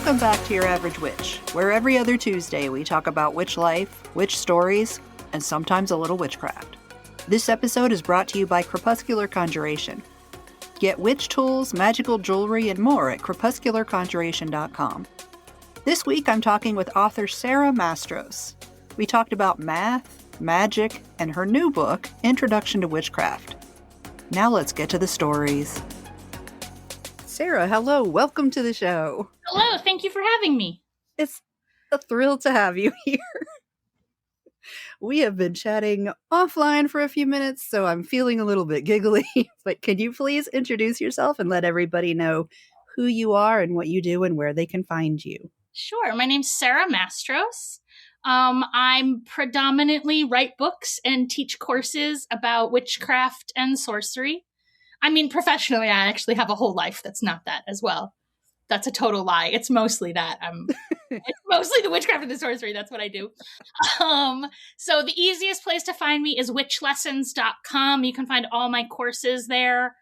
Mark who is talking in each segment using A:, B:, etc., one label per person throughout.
A: Welcome back to Your Average Witch, where every other Tuesday we talk about witch life, witch stories, and sometimes a little witchcraft. This episode is brought to you by Crepuscular Conjuration. Get witch tools, magical jewelry, and more at crepuscularconjuration.com. This week I'm talking with author Sara Mastros. We talked about math, magic, and her new book, Introduction to Witchcraft. Now let's get to the stories. Sara, hello. Welcome to the show.
B: Hello. Thank you for having me.
A: It's a thrill to have you here. We have been chatting offline for a few minutes, so I'm feeling a little bit giggly. But can you please introduce yourself and let everybody know who you are and what you do and where they can find you?
B: Sure. My name's Sara Mastros. I'm predominantly write books and teach courses about witchcraft and sorcery. I mean, professionally, I actually have a whole life that's not that as well. That's a total lie. It's mostly that. It's mostly the witchcraft and the sorcery. That's what I do. So the easiest place to find me is witchlessons.com. You can find all my courses there.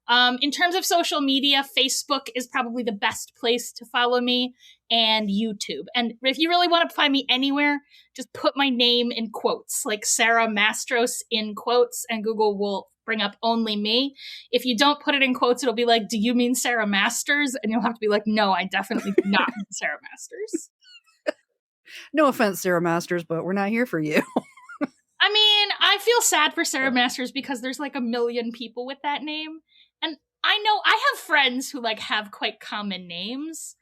B: In terms of social media, Facebook is probably the best place to follow me, and YouTube. And if you really want to find me anywhere, just put my name in quotes, like Sara Mastros in quotes, and Google will bring up only me. If you don't put it in quotes, it'll be like, do you mean Sara Masters? And you'll have to be like, no, I definitely do not mean Sara Masters.
A: No offense, Sara Masters, but we're not here for you.
B: I mean, I feel sad for Sara Masters because there's like a million people with that name. And I know I have friends who like have quite common names.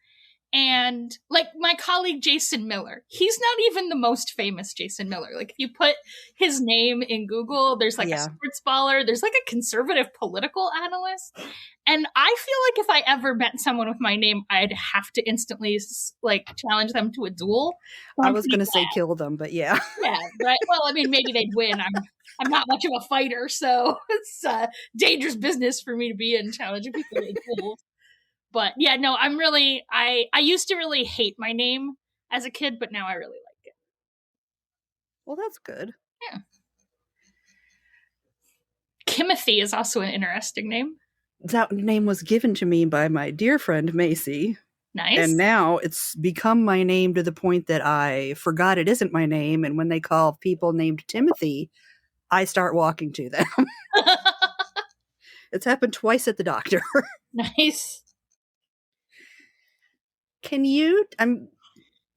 B: And like my colleague Jason Miller, he's not even the most famous Jason Miller. Like if you put his name in Google, there's like a sports baller, there's like a conservative political analyst. And I feel like if I ever met someone with my name, I'd have to instantly like challenge them to a duel.
A: I was going to say kill them, but yeah.
B: Yeah, right. Well, I mean, maybe they'd win. I'm not much of a fighter, so it's dangerous business for me to be in challenging people to duels. But yeah, no, I used to really hate my name as a kid, but now I really like it.
A: Well, that's good.
B: Yeah. Kimothy is also an interesting name.
A: That name was given to me by my dear friend Macy.
B: Nice.
A: And now it's become my name to the point that I forgot it isn't my name. And when they call people named Timothy, I start walking to them. It's happened twice at the doctor.
B: Nice.
A: Can you,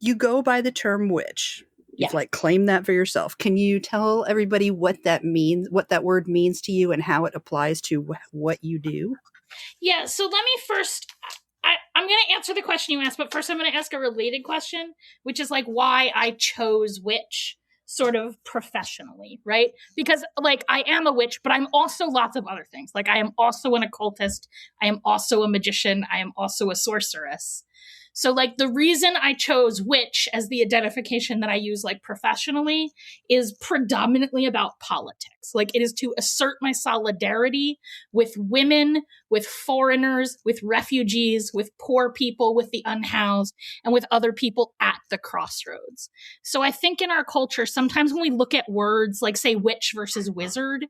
A: you go by the term witch. You've like claimed that for yourself. Can you tell everybody what that means, what that word means to you and how it applies to what you do?
B: Yeah. So let me first, I'm going to answer the question you asked, but first I'm going to ask a related question, which is like why I chose witch sort of professionally, right? Because like I am a witch, but I'm also lots of other things. Like I am also an occultist. I am also a magician. I am also a sorceress. So like the reason I chose witch as the identification that I use like professionally is predominantly about politics. Like it is to assert my solidarity with women, with foreigners, with refugees, with poor people, with the unhoused, and with other people at the crossroads. So I think in our culture, sometimes when we look at words like say witch versus wizard,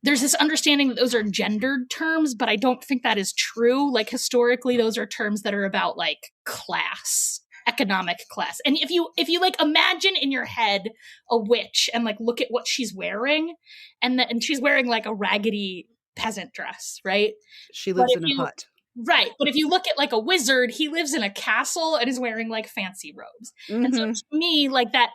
B: there's this understanding that those are gendered terms, but I don't think that is true. Like historically, those are terms that are about like class, economic class. And if you like imagine in your head a witch and like look at what she's wearing, and she's wearing like a raggedy peasant dress, right?
A: She lives in a hut.
B: Right. But if you look at like a wizard, he lives in a castle and is wearing like fancy robes. Mm-hmm. And so to me, like that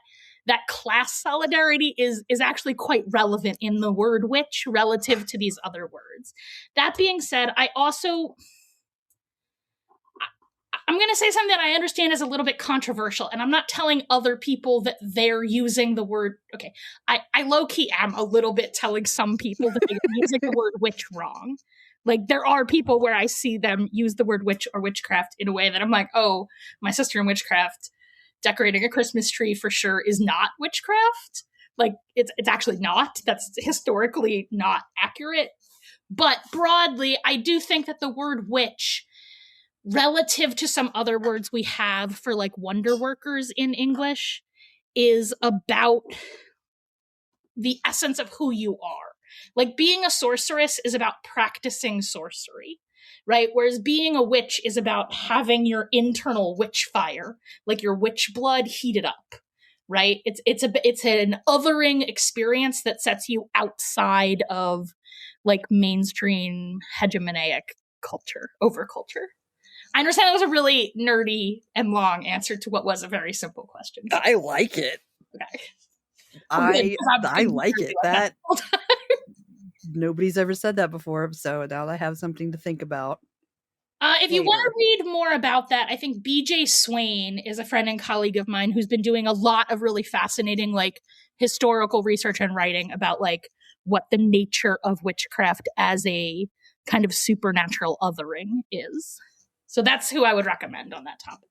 B: class solidarity is actually quite relevant in the word witch relative to these other words. That being said, I'm going to say something that I understand is a little bit controversial, and I'm not telling other people that they're using the word. Okay, I low-key am a little bit telling some people that they're using the word witch wrong. Like there are people where I see them use the word witch or witchcraft in a way that I'm like, oh, my sister in witchcraft decorating a Christmas tree for sure is not witchcraft. Like it's actually not. That's historically not accurate. But broadly, I do think that the word witch, relative to some other words we have for like wonder workers in English, is about the essence of who you are. Like being a sorceress is about practicing sorcery, right? Whereas being a witch is about having your internal witch fire, like your witch blood heated up, right? It's an othering experience that sets you outside of like mainstream hegemonic culture, over culture. I understand that was a really nerdy and long answer to what was a very simple question.
C: I like it.
B: Okay.
C: I like it. That nobody's ever said that before, so now I have something to think about.
B: If you want to read more about that, I think BJ Swain is a friend and colleague of mine who's been doing a lot of really fascinating, like, historical research and writing about, like, what the nature of witchcraft as a kind of supernatural othering is. So that's who I would recommend on that topic.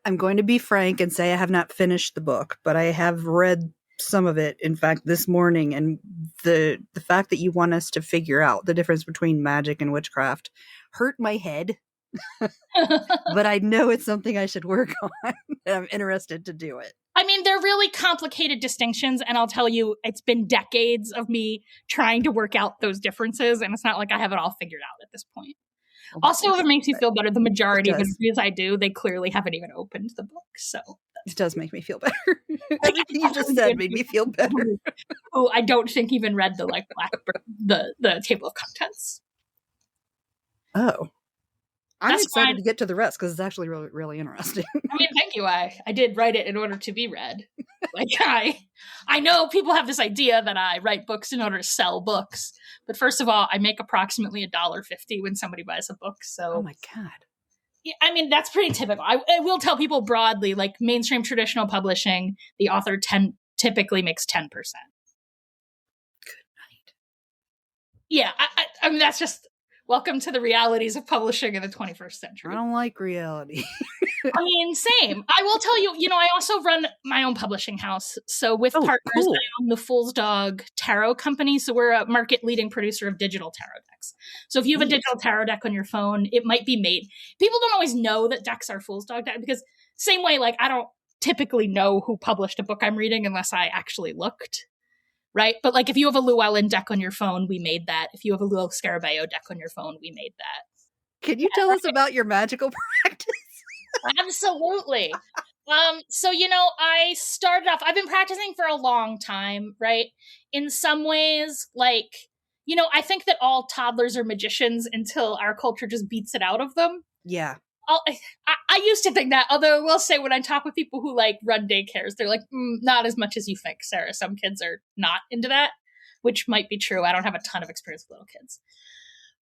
C: I'm going to be frank and say I have not finished the book, but I have read some of it, in fact, this morning, and the fact that you want us to figure out the difference between magic and witchcraft hurt my head. But I know it's something I should work on, and I'm interested to do it.
B: I mean, they're really complicated distinctions, and I'll tell you, it's been decades of me trying to work out those differences, and it's not like I have it all figured out at this point. Also, if it makes you feel better, the majority of interviews I do, they clearly haven't even opened the book. So
C: it does make me feel better. Everything you just said made me feel better.
B: Who I don't think even read the like Blackbird, the table of contents.
C: Oh, I'm
B: That's
C: excited
B: fine.
C: to get to the rest because it's actually really, really interesting.
B: I mean, thank you. I did write it in order to be read. Like I know people have this idea that I write books in order to sell books, but first of all, I make approximately $1.50 when somebody buys a book. So,
C: oh my god,
B: yeah, I mean that's pretty typical. I will tell people broadly, like mainstream traditional publishing, the author typically makes 10%. Good
C: night.
B: Yeah, I mean that's just. Welcome to the realities of publishing in the 21st century.
C: I don't like reality.
B: I mean, same. I will tell you, I also run my own publishing house. So with partners,
C: cool.
B: I own the Fool's Dog Tarot Company. So we're a market-leading producer of digital tarot decks. So if you have a digital tarot deck on your phone, it might be made. People don't always know that decks are Fool's Dog decks because same way, like I don't typically know who published a book I'm reading unless I actually looked. Right? But like if you have a Llewellyn deck on your phone, we made that. If you have a Lil Scarabeo deck on your phone, we made that.
C: Can you tell us about your magical practice?
B: Absolutely. So, I started off, I've been practicing for a long time, right? In some ways, like, I think that all toddlers are magicians until our culture just beats it out of them.
C: Yeah.
B: I used to think that, although I will say when I talk with people who like run daycares, they're like, not as much as you think, Sarah. Some kids are not into that, which might be true. I don't have a ton of experience with little kids.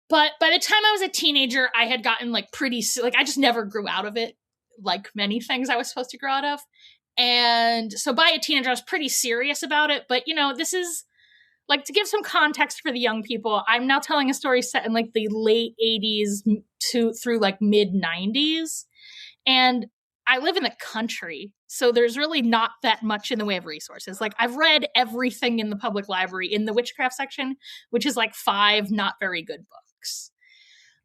B: But by the time I was a teenager, I had gotten like I just never grew out of it, like many things I was supposed to grow out of. And so by a teenager, I was pretty serious about it. But, this is like to give some context for the young people. I'm now telling a story set in like the late 80s through like mid 90s. And I live in the country, so there's really not that much in the way of resources. Like I've read everything in the public library in the witchcraft section, which is like 5 not very good books.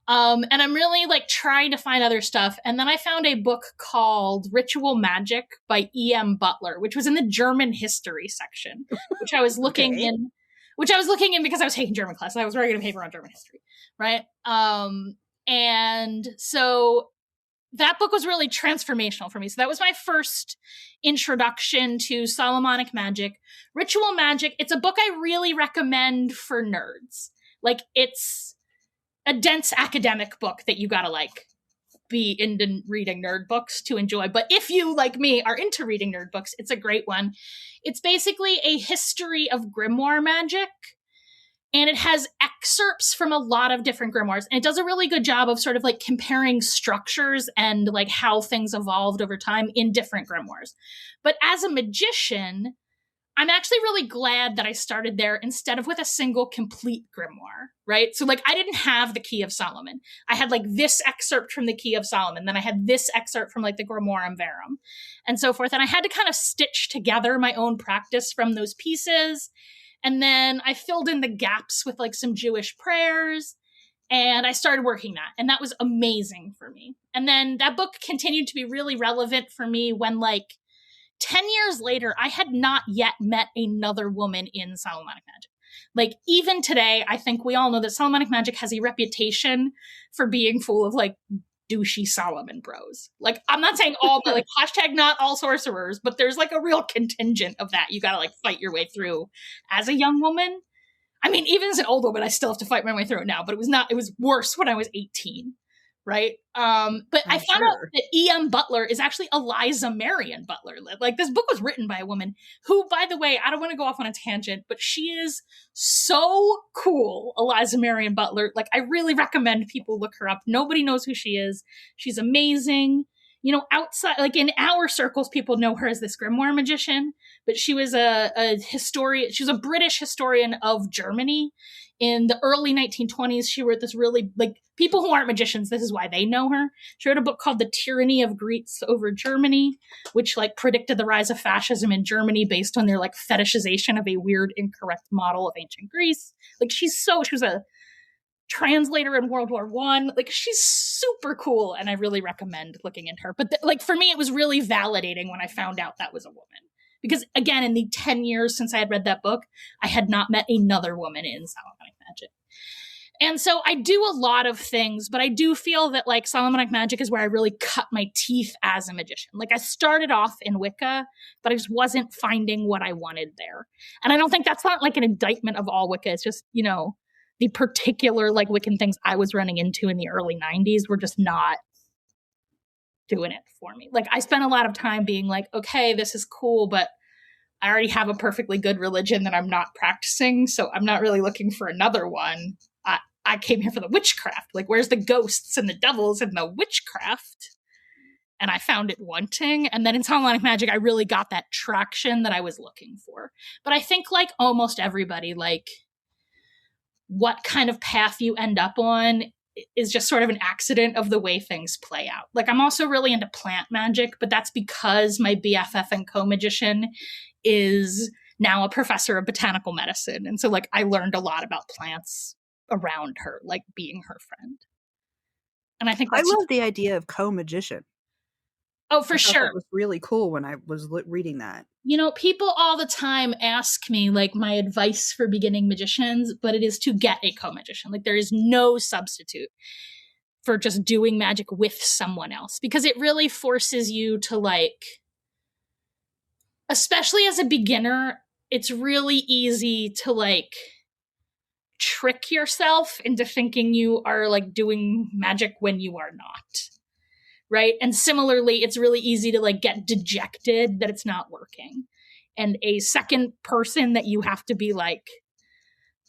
B: And I'm really like trying to find other stuff. And then I found a book called Ritual Magic by E.M. Butler, which was in the German history section, which I was looking in. Which I was looking in because I was taking German class. I was writing a paper on German history, right? And so that book was really transformational for me. So that was my first introduction to Solomonic magic. Ritual Magic, it's a book I really recommend for nerds. Like, it's a dense academic book that you gotta, like, be into reading nerd books to enjoy. But if you, like me, are into reading nerd books, it's a great one. It's basically a history of grimoire magic, and it has excerpts from a lot of different grimoires. And it does a really good job of sort of like comparing structures and like how things evolved over time in different grimoires. But as a magician, I'm actually really glad that I started there instead of with a single complete grimoire, right? So like I didn't have the Key of Solomon. I had like this excerpt from the Key of Solomon. Then I had this excerpt from like the Grimoire Verum and so forth. And I had to kind of stitch together my own practice from those pieces. And then I filled in the gaps with like some Jewish prayers and I started working that. And that was amazing for me. And then that book continued to be really relevant for me when like 10 years later, I had not yet met another woman in Solomonic magic. Like, even today, I think we all know that Solomonic magic has a reputation for being full of, like, douchey Solomon bros. Like, I'm not saying all, but, like, hashtag not all sorcerers, but there's, like, a real contingent of that you gotta, like, fight your way through as a young woman. I mean, even as an old woman, I still have to fight my way through it now, but it was worse when I was 18. Right. But I found out that E.M. Butler is actually Eliza Marion Butler. Like, this book was written by a woman who, by the way, I don't want to go off on a tangent, but she is so cool. Eliza Marion Butler. Like, I really recommend people look her up. Nobody knows who she is. She's amazing. You know, outside, like in our circles, people know her as this grimoire magician, but she was a historian. She was a British historian of Germany. In the early 1920s, she wrote this really, like, people who aren't magicians, this is why they know her. She wrote a book called The Tyranny of Greeks Over Germany, which, like, predicted the rise of fascism in Germany based on their, like, fetishization of a weird, incorrect model of ancient Greece. Like, she was a translator in World War I. Like, she's super cool, and I really recommend looking into her. But, like, for me, it was really validating when I found out that was a woman. Because, again, in the 10 years since I had read that book, I had not met another woman in Solomonic magic. And so I do a lot of things, but I do feel that, like, Solomonic magic is where I really cut my teeth as a magician. Like, I started off in Wicca, but I just wasn't finding what I wanted there. And I don't think that's not, like, an indictment of all Wicca. It's just, you know, the particular, like, Wiccan things I was running into in the early 90s were just not doing it for me. Like, I spent a lot of time being like, okay, this is cool, but I already have a perfectly good religion that I'm not practicing, so I'm not really looking for another one. I came here for the witchcraft. Like, where's the ghosts and the devils and the witchcraft? And I found it wanting. And then in Solomonic magic, I really got that traction that I was looking for. But I think, like almost everybody, like, what kind of path you end up on is just sort of an accident of the way things play out. Like, I'm also really into plant magic, but that's because my BFF and co-magician is now a professor of botanical medicine. And so, like, I learned a lot about plants around her, like being her friend. And I think
C: I love the idea of co-magician.
B: Oh, for sure.
C: It was really cool when I was reading that.
B: You know, people all the time ask me, like, my advice for beginning magicians, but it is to get a co-magician. Like, there is no substitute for just doing magic with someone else, because it really forces you to, like, especially as a beginner, it's really easy to, like, trick yourself into thinking you are, like, doing magic when you are not. Right? And similarly, it's really easy to, like, get dejected that it's not working. And a second person that you have to be, like,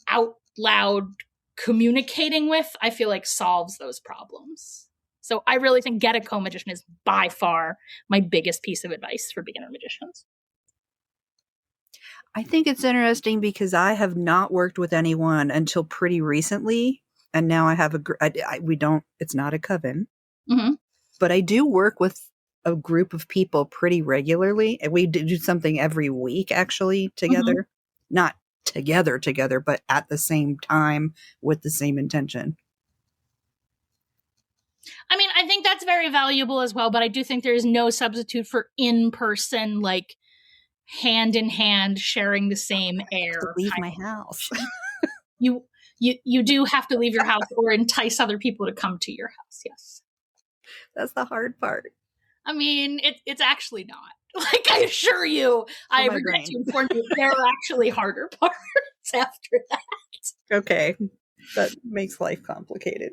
B: out loud communicating with, I feel like solves those problems. So I really think get a co-magician is by far my biggest piece of advice for beginner magicians.
C: I think it's interesting because I have not worked with anyone until pretty recently. And now I have it's not a coven.
B: Mm-hmm.
C: But I do work with a group of people pretty regularly. And we do something every week, actually, together. Mm-hmm. Not together, but at the same time with the same intention.
B: I mean, I think that's very valuable as well, but I do think there is no substitute for in-person, like, hand in hand, sharing the same air.
C: To leave my house.
B: You do have to leave your house or entice other people to come to your house, yes.
C: That's the hard part.
B: I mean, it's actually not. Like, I assure you, I regret to inform you, there are actually harder parts after that.
C: Okay. That makes life complicated.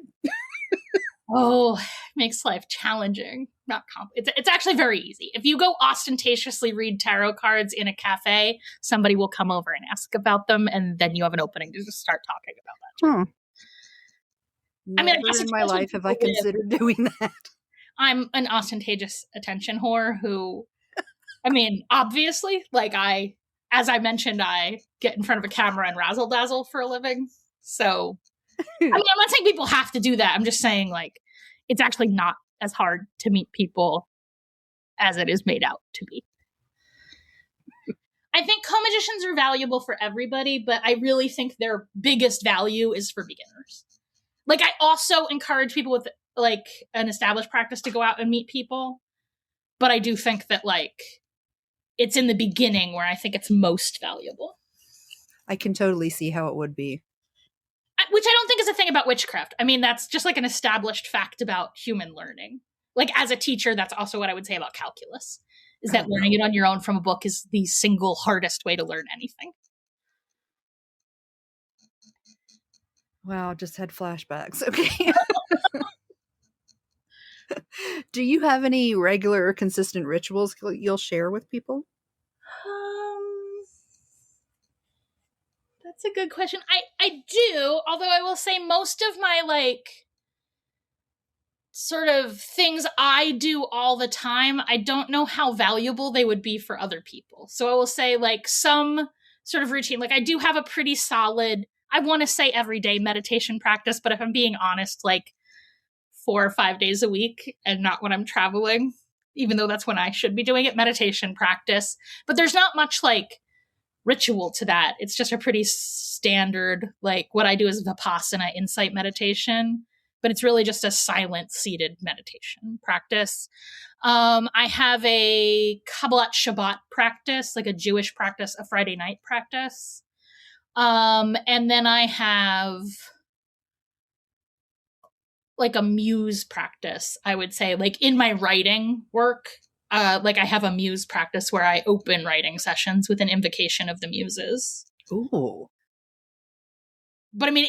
B: Oh, makes life challenging. Not it's actually very easy. If you go ostentatiously read tarot cards in a cafe, somebody will come over and ask about them, and then you have an opening to just start talking about that.
C: I mean, in my life have I considered doing that.
B: I'm an ostentatious attention whore who, I mean, obviously, like, as I mentioned, I get in front of a camera and razzle dazzle for a living. So, I mean, I'm not saying people have to do that. I'm just saying, like, it's actually not as hard to meet people as it is made out to be. I think co-magicians are valuable for everybody, but I really think their biggest value is for beginners. Like, I also encourage people with, like, an established practice to go out and meet people. But I do think that, like, it's in the beginning where I think it's most valuable.
C: I can totally see how it would be.
B: Which I don't think is a thing about witchcraft. I mean, that's just like an established fact about human learning. Like as a teacher, that's also what I would say about calculus, is that learning it on your own from a book is the single hardest way to learn anything.
C: Wow, just had flashbacks. Okay. Do you have any regular or consistent rituals you'll share with people?
B: That's a good question. I do, although I will say most of my like sort of things I do all the time, I don't know how valuable they would be for other people. So I will say like some sort of routine. Like I do have a pretty solid, I want to say everyday meditation practice, but if I'm being honest, like 4 or 5 days a week and not when I'm traveling, even though that's when I should be doing it, meditation practice. But there's not much like ritual to that. It's just a pretty standard, like what I do is Vipassana insight meditation, but it's really just a silent seated meditation practice. I have a Kabbalat Shabbat practice, like a Jewish practice, a Friday night practice. And then I have like a muse practice, I would say, like in my writing work. Like I have a muse practice where I open writing sessions with an invocation of the muses.
C: Ooh.
B: But I mean,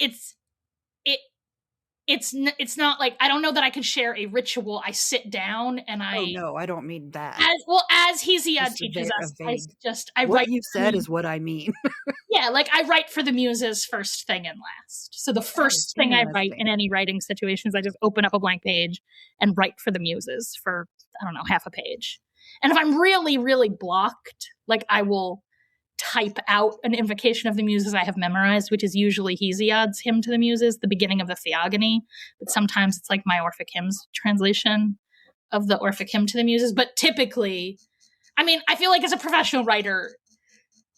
B: it's not like, I don't know that I could share a ritual. I sit down and I...
C: Oh, no, I don't mean that.
B: As Hesiod teaches us, I
C: what
B: write...
C: you said is what I mean.
B: Yeah, like I write for the muses first thing and last. So the first thing I write in any writing situations, I just open up a blank page and write for the muses for, I don't know, half a page. And if I'm really, really blocked, like I will type out an invocation of the muses I have memorized, which is usually Hesiod's Hymn to the Muses, the beginning of the Theogony. But sometimes it's like my Orphic Hymns translation of the Orphic Hymn to the Muses. But typically, I mean, I feel like as a professional writer,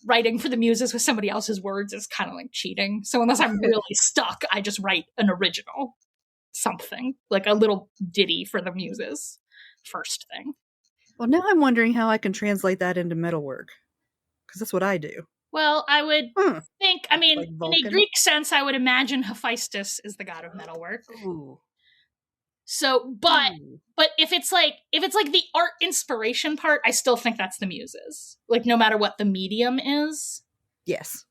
B: writing for the muses with somebody else's words is kind of like cheating. So unless I'm really stuck, I just write an original something, like a little ditty for the muses first thing.
C: Well, now I'm wondering how I can translate that into metalwork, because that's what I do.
B: Well, I would think, I mean,
C: like
B: in a Greek sense, I would imagine Hephaestus is the god of metalwork.
C: Ooh.
B: So, but if it's like the art inspiration part, I still think that's the muses. Like no matter what the medium is.
C: Yes.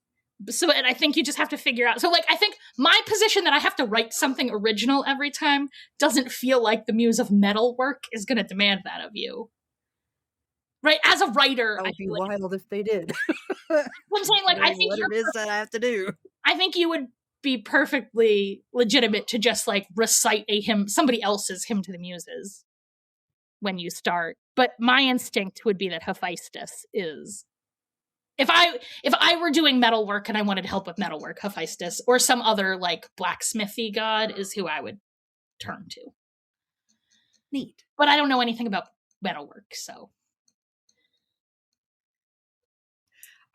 B: So, and I think you just have to figure out. So, like, I think my position that I have to write something original every time doesn't feel like the muse of metalwork is going to demand that of you. Right? As a writer,
C: that would be wild if they did.
B: I'm saying, like, I think
C: what it is that I have to do.
B: I think you would be perfectly legitimate to just like recite a hymn, somebody else's Hymn to the Muses when you start. But my instinct would be that Hephaestus is, if I were doing metalwork and I wanted help with metalwork, Hephaestus or some other like blacksmithy god is who I would turn to.
C: Neat.
B: But I don't know anything about metalwork, so.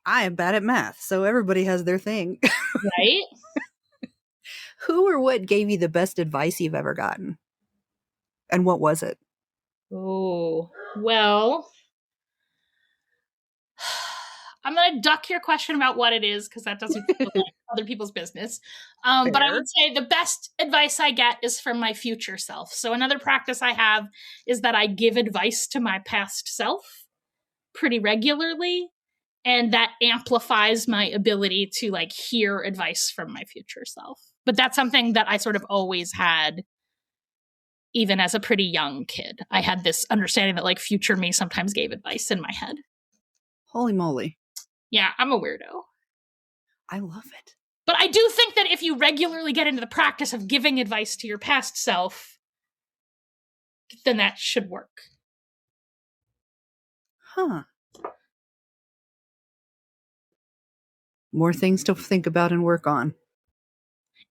C: I am bad at math, so everybody has their thing.
B: Right?
C: Who or what gave you the best advice you've ever gotten? And what was it?
B: Oh, well, I'm going to duck your question about what it is because that doesn't feel like other people's business. But I would say the best advice I get is from my future self. So another practice I have is that I give advice to my past self pretty regularly. And that amplifies my ability to like hear advice from my future self. But that's something that I sort of always had, even as a pretty young kid. I had this understanding that like future me sometimes gave advice in my head.
C: Holy moly.
B: Yeah, I'm a weirdo.
C: I love it.
B: But I do think that if you regularly get into the practice of giving advice to your past self, then that should work.
C: Huh. More things to think about and work on.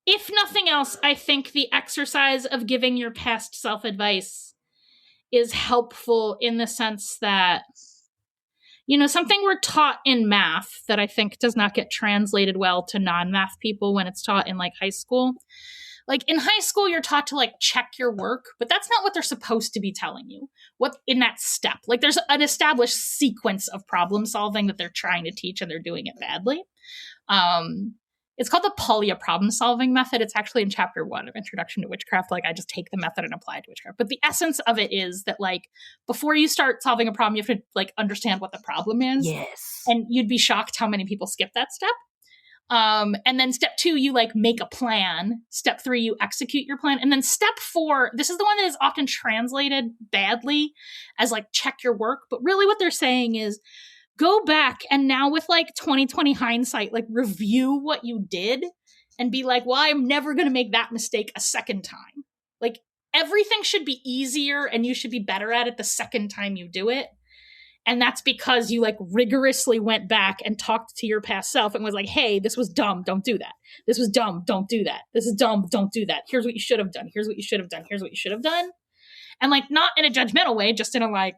B: If nothing else, I think the exercise of giving your past self advice is helpful in the sense that, you know, something we're taught in math that I think does not get translated well to non-math people when it's taught in like high school. Like in high school, you're taught to like check your work, but that's not what they're supposed to be telling you. What in that step, like there's an established sequence of problem solving that they're trying to teach and they're doing it badly. It's called the Polya problem solving method. It's actually in chapter 1 of Introduction to Witchcraft. Like I just take the method and apply it to witchcraft. But the essence of it is that like before you start solving a problem, you have to like understand what the problem is.
C: Yes.
B: And you'd be shocked how many people skip that step. And then step 2, you like make a plan. Step 3, you execute your plan. And then step 4, this is the one that is often translated badly as like check your work. But really what they're saying is go back and now with like 2020 hindsight, like review what you did and be like, well, I'm never going to make that mistake a second time. Like everything should be easier and you should be better at it the second time you do it. And that's because you like rigorously went back and talked to your past self and was like, hey, this was dumb. Don't do that. This was dumb. Don't do that. This is dumb. Don't do that. Here's what you should have done. Here's what you should have done. Here's what you should have done. And like, not in a judgmental way, just in a like,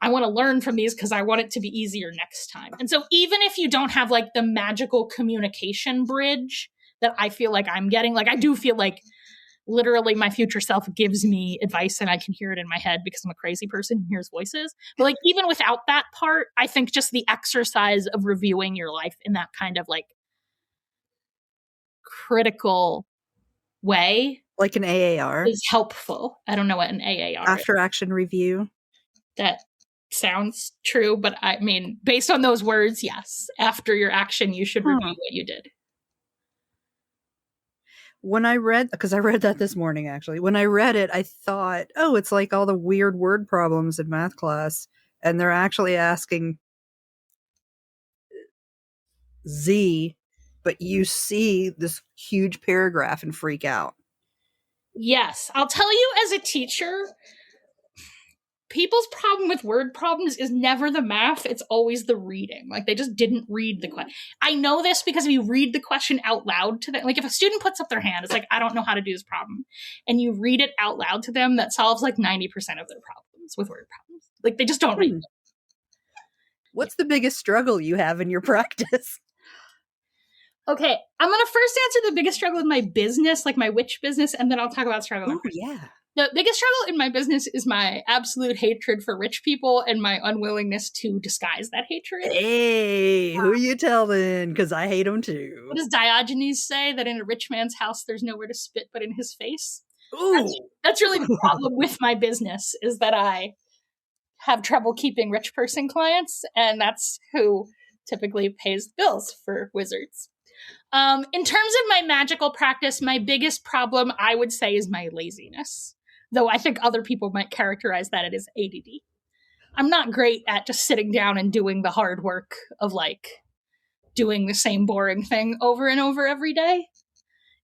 B: I want to learn from these because I want it to be easier next time. And so even if you don't have like the magical communication bridge that I feel like I'm getting, like I do feel like literally my future self gives me advice and I can hear it in my head because I'm a crazy person who hears voices. But like even without that part, I think just the exercise of reviewing your life in that kind of like critical way,
C: like an AAR,
B: is helpful. I don't know what an AAR
C: after action review.
B: That sounds true, but I mean, based on those words, yes. After your action, you should review what you did.
C: When I read, because I read that this morning, actually, when I read it, I thought, oh, it's like all the weird word problems in math class. And they're actually asking Z, but you see this huge paragraph and freak out.
B: Yes. I'll tell you as a teacher, people's problem with word problems is never the math, it's always the reading. Like they just didn't read the question. I know this because if you read the question out loud to them, like if a student puts up their hand, it's like, I don't know how to do this problem. And you read it out loud to them, that solves like 90% of their problems with word problems. Like they just don't read them.
C: What's the biggest struggle you have in your practice?
B: Okay, I'm going to first answer the biggest struggle in my business, like my witch business, and then I'll talk about struggle.
C: Oh, yeah.
B: The biggest struggle in my business is my absolute hatred for rich people and my unwillingness to disguise that hatred.
C: Hey, who you telling? Because I hate them too.
B: What does Diogenes say? That in a rich man's house, there's nowhere to spit but in his face?
C: Ooh.
B: That's really the problem with my business, is that I have trouble keeping rich person clients, and that's who typically pays the bills for wizards. In terms of my magical practice, my biggest problem, I would say, is my laziness. Though I think other people might characterize that as ADD. I'm not great at just sitting down and doing the hard work of like doing the same boring thing over and over every day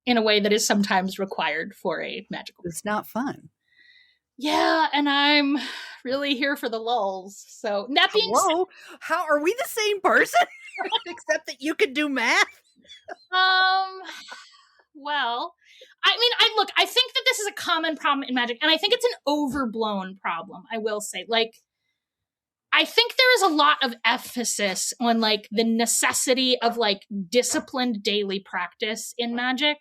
B: in a way that is sometimes required for a magical.
C: It's not fun.
B: Yeah, and I'm really here for the lulls. So that being
C: said, how are we the same person? Except that you can do math?
B: Well, I mean, I think that this is a common problem in magic, and I think it's an overblown problem, I will say. Like, I think there is a lot of emphasis on, like, the necessity of, like, disciplined daily practice in magic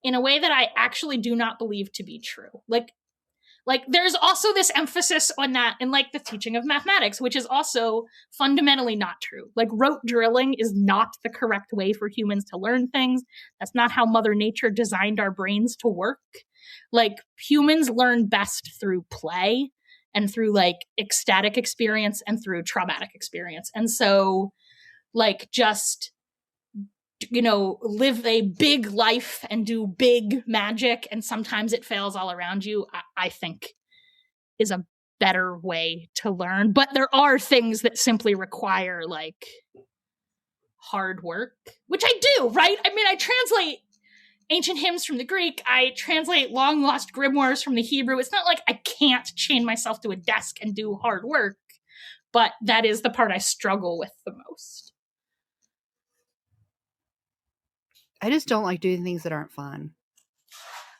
B: in a way that I actually do not believe to be true. Like, there's also this emphasis on that in, like, the teaching of mathematics, which is also fundamentally not true. Like, rote drilling is not the correct way for humans to learn things. That's not how Mother Nature designed our brains to work. Like, humans learn best through play and through, like, ecstatic experience and through traumatic experience. And so, like, just, you know, live a big life and do big magic, and sometimes it fails all around you, I think is a better way to learn. But there are things that simply require, like, hard work, which I do, right? I mean, I translate ancient hymns from the Greek. I translate long lost grimoires from the Hebrew. It's not like I can't chain myself to a desk and do hard work, but that is the part I struggle with the most.
C: I just don't like doing things that aren't fun.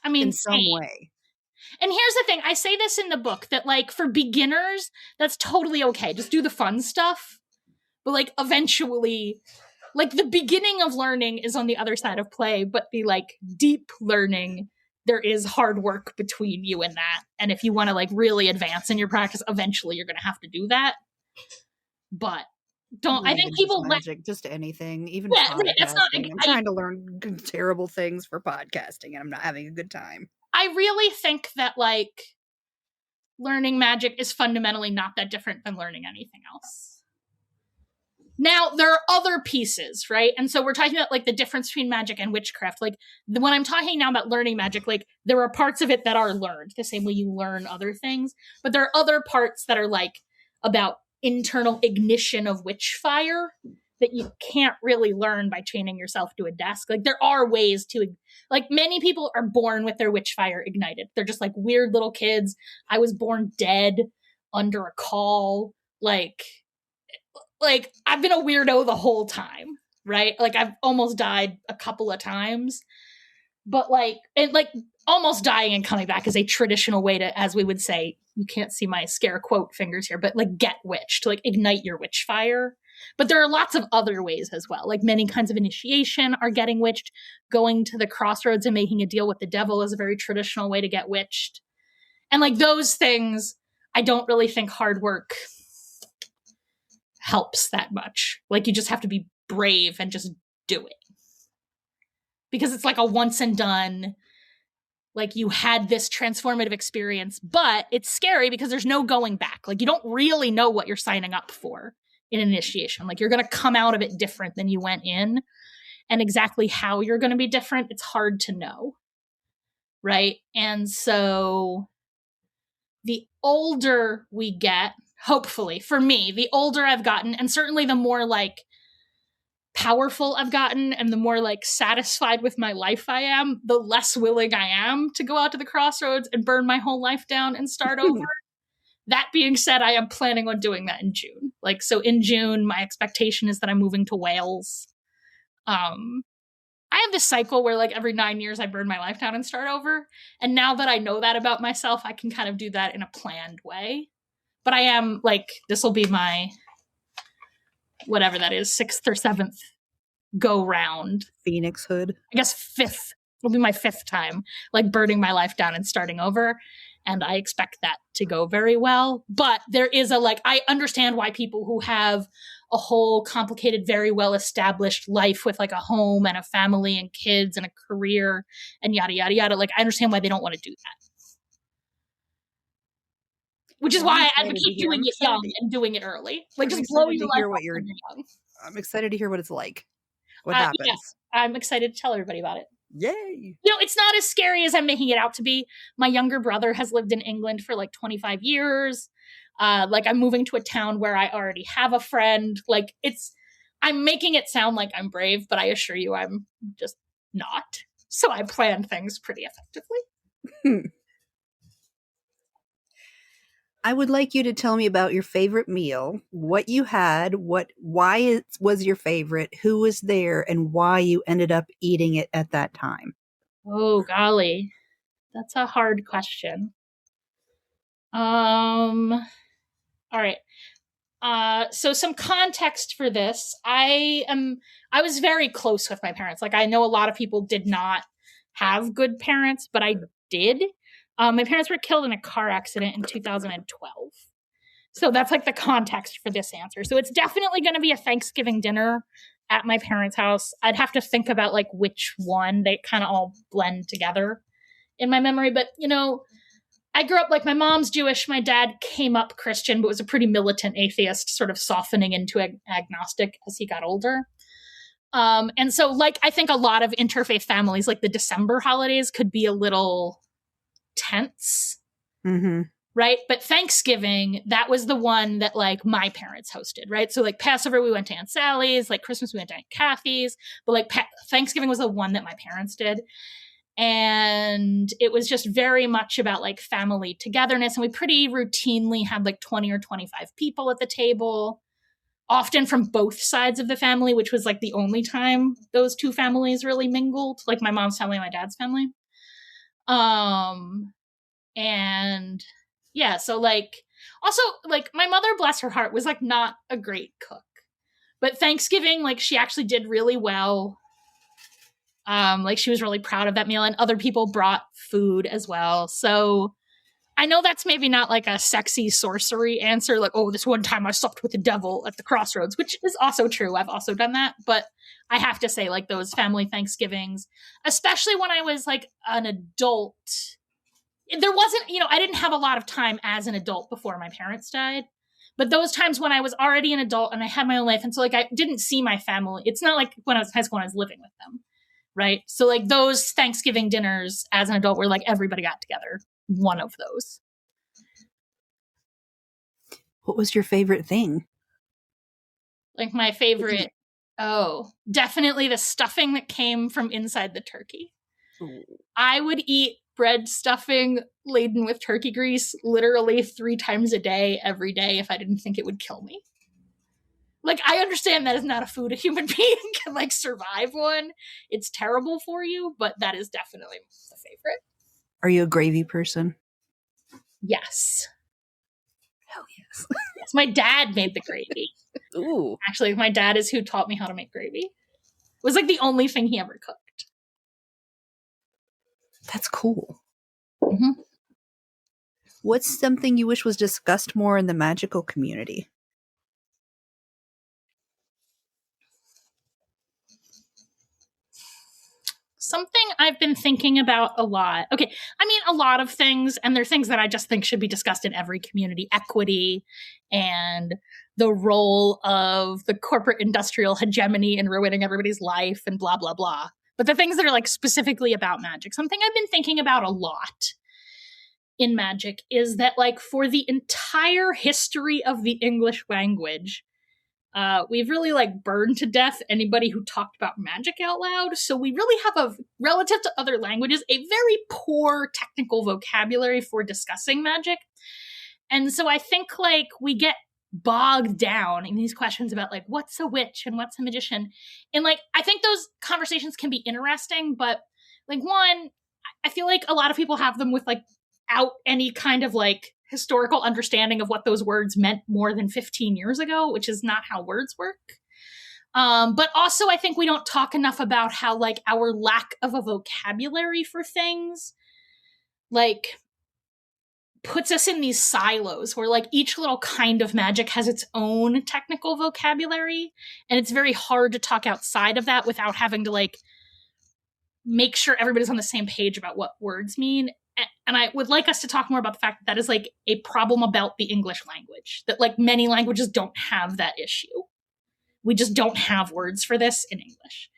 B: I mean,
C: in some way.
B: And here's the thing. I say this in the book that, like, for beginners, that's totally okay. Just do the fun stuff. But, like, eventually, like, the beginning of learning is on the other side of play, but the, like, deep learning, there is hard work between you and that. And if you want to, like, really advance in your practice, eventually you're going to have to do that. But don't.
C: Not
B: I think
C: even
B: people
C: just magic, just anything, even
B: yeah, right, that's not.
C: podcasting. I'm trying to learn terrible things for podcasting, and I'm not having a good time.
B: I really think that like learning magic is fundamentally not that different than learning anything else. Now, there are other pieces, right? And so we're talking about like the difference between magic and witchcraft. Like when I'm talking now about learning magic, like there are parts of it that are learned the same way you learn other things. But there are other parts that are like about internal ignition of witch fire that you can't really learn by chaining yourself to a desk. Like there are ways to, like many people are born with their witch fire ignited. They're just like weird little kids. I was born dead under a call. Like I've been a weirdo the whole time, right? Like I've almost died a couple of times, but like almost dying and coming back is a traditional way to, as we would say, you can't see my scare quote fingers here, but like get witched, to like ignite your witch fire. But there are lots of other ways as well. Like many kinds of initiation are getting witched. Going to the crossroads and making a deal with the devil is a very traditional way to get witched. And like those things, I don't really think hard work helps that much. Like you just have to be brave and just do it. Because it's like a once and done, like you had this transformative experience, but it's scary because there's no going back. Like you don't really know what you're signing up for in an initiation. Like you're going to come out of it different than you went in, and exactly how you're going to be different, it's hard to know. Right? And so the older we get, hopefully, for me, the older I've gotten, and certainly the more like powerful I've gotten and the more like satisfied with my life I am, the less willing I am to go out to the crossroads and burn my whole life down and start over. That being said, I am planning on doing that in June. Like, so in June, my expectation is that I'm moving to Wales. I have this cycle where like every 9 years I burn my life down and start over. And now that I know that about myself, I can kind of do that in a planned way. But I am like, this will be my, whatever that is, 6th or 7th go round.
C: Phoenix Hood.
B: I guess 5th will be my 5th time, like burning my life down and starting over. And I expect that to go very well. But there is a, like, I understand why people who have a whole complicated, very well established life with like a home and a family and kids and a career and yada, yada, yada. Like, I understand why they don't want to do that. Which is why I advocate doing it young and doing it early. Like, just blow your life up when you're young.
C: I'm excited to hear what it's like. What happens.
B: Yeah, I'm excited to tell everybody about it.
C: Yay!
B: You know, it's not as scary as I'm making it out to be. My younger brother has lived in England for like 25 years. Like, I'm moving to a town where I already have a friend. Like, I'm making it sound like I'm brave, but I assure you I'm just not. So I plan things pretty effectively.
C: I would like you to tell me about your favorite meal, what you had, why it was your favorite, who was there, and why you ended up eating it at that time.
B: Oh, golly. That's a hard question. All right. So some context for this. I was very close with my parents. Like, I know a lot of people did not have good parents, but I did. My parents were killed in a car accident in 2012. So that's like the context for this answer. So it's definitely going to be a Thanksgiving dinner at my parents' house. I'd have to think about like which one. They kind of all blend together in my memory. But, you know, I grew up, like, my mom's Jewish. My dad came up Christian, but was a pretty militant atheist, sort of softening into agnostic as he got older. And so, like, I think a lot of interfaith families, like the December holidays, could be a little tense.
C: Mm-hmm.
B: Right? But Thanksgiving, that was the one that, like, my parents hosted, right? So, like, Passover, we went to Aunt Sally's. Like, Christmas, we went to Aunt Kathy's. But, like, Thanksgiving was the one that my parents did. And it was just very much about, like, family togetherness. And we pretty routinely had, like, 20 or 25 people at the table, often from both sides of the family, which was, like, the only time those two families really mingled, like my mom's family and my dad's family. And yeah, so, like, also, like, my mother, bless her heart, was, like, not a great cook. But Thanksgiving, like, she actually did really well. Like, she was really proud of that meal, and other people brought food as well. So I know that's maybe not like a sexy sorcery answer, like, oh, this one time I supped with the devil at the crossroads, which is also true. I've also done that. But I have to say, like, those family Thanksgivings, especially when I was like an adult, there wasn't, I didn't have a lot of time as an adult before my parents died. But those times when I was already an adult and I had my own life, and so like I didn't see my family. It's not like when I was in high school when I was living with them, right? So like those Thanksgiving dinners as an adult were like everybody got together. One of those.
C: What was your favorite thing?
B: Like my favorite, definitely the stuffing that came from inside the turkey.
C: Ooh.
B: I would eat bread stuffing laden with turkey grease literally 3 times a day, every day, if I didn't think it would kill me. Like, I understand that is not a food a human being can, like, survive one. It's terrible for you, but that is definitely the favorite.
C: Are you a gravy person?
B: Yes.
C: Hell yes.
B: Yes, my dad made the gravy.
C: Ooh.
B: Actually, my dad is who taught me how to make gravy. It was, like, the only thing he ever cooked.
C: That's cool.
B: Mm-hmm.
C: What's something you wish was discussed more in the magical community?
B: Something I've been thinking about a lot. Okay, I mean, a lot of things, and they're things that I just think should be discussed in every community. Equity and the role of the corporate industrial hegemony in ruining everybody's life and blah, blah, blah. But the things that are like specifically about magic, something I've been thinking about a lot in magic is that like for the entire history of the English language, we've really like burned to death anybody who talked about magic out loud. So we really have relative to other languages, a very poor technical vocabulary for discussing magic. And so I think like we get bogged down in these questions about like what's a witch and what's a magician. And like I think those conversations can be interesting, but like one, I feel like a lot of people have them with like out any kind of like historical understanding of what those words meant more than 15 years ago, which is not how words work. But also I think we don't talk enough about how like our lack of a vocabulary for things like puts us in these silos where like each little kind of magic has its own technical vocabulary, and it's very hard to talk outside of that without having to like make sure everybody's on the same page about what words mean. And I would like us to talk more about the fact that that is like a problem about the English language, that like many languages don't have that issue. We just don't have words for this in English.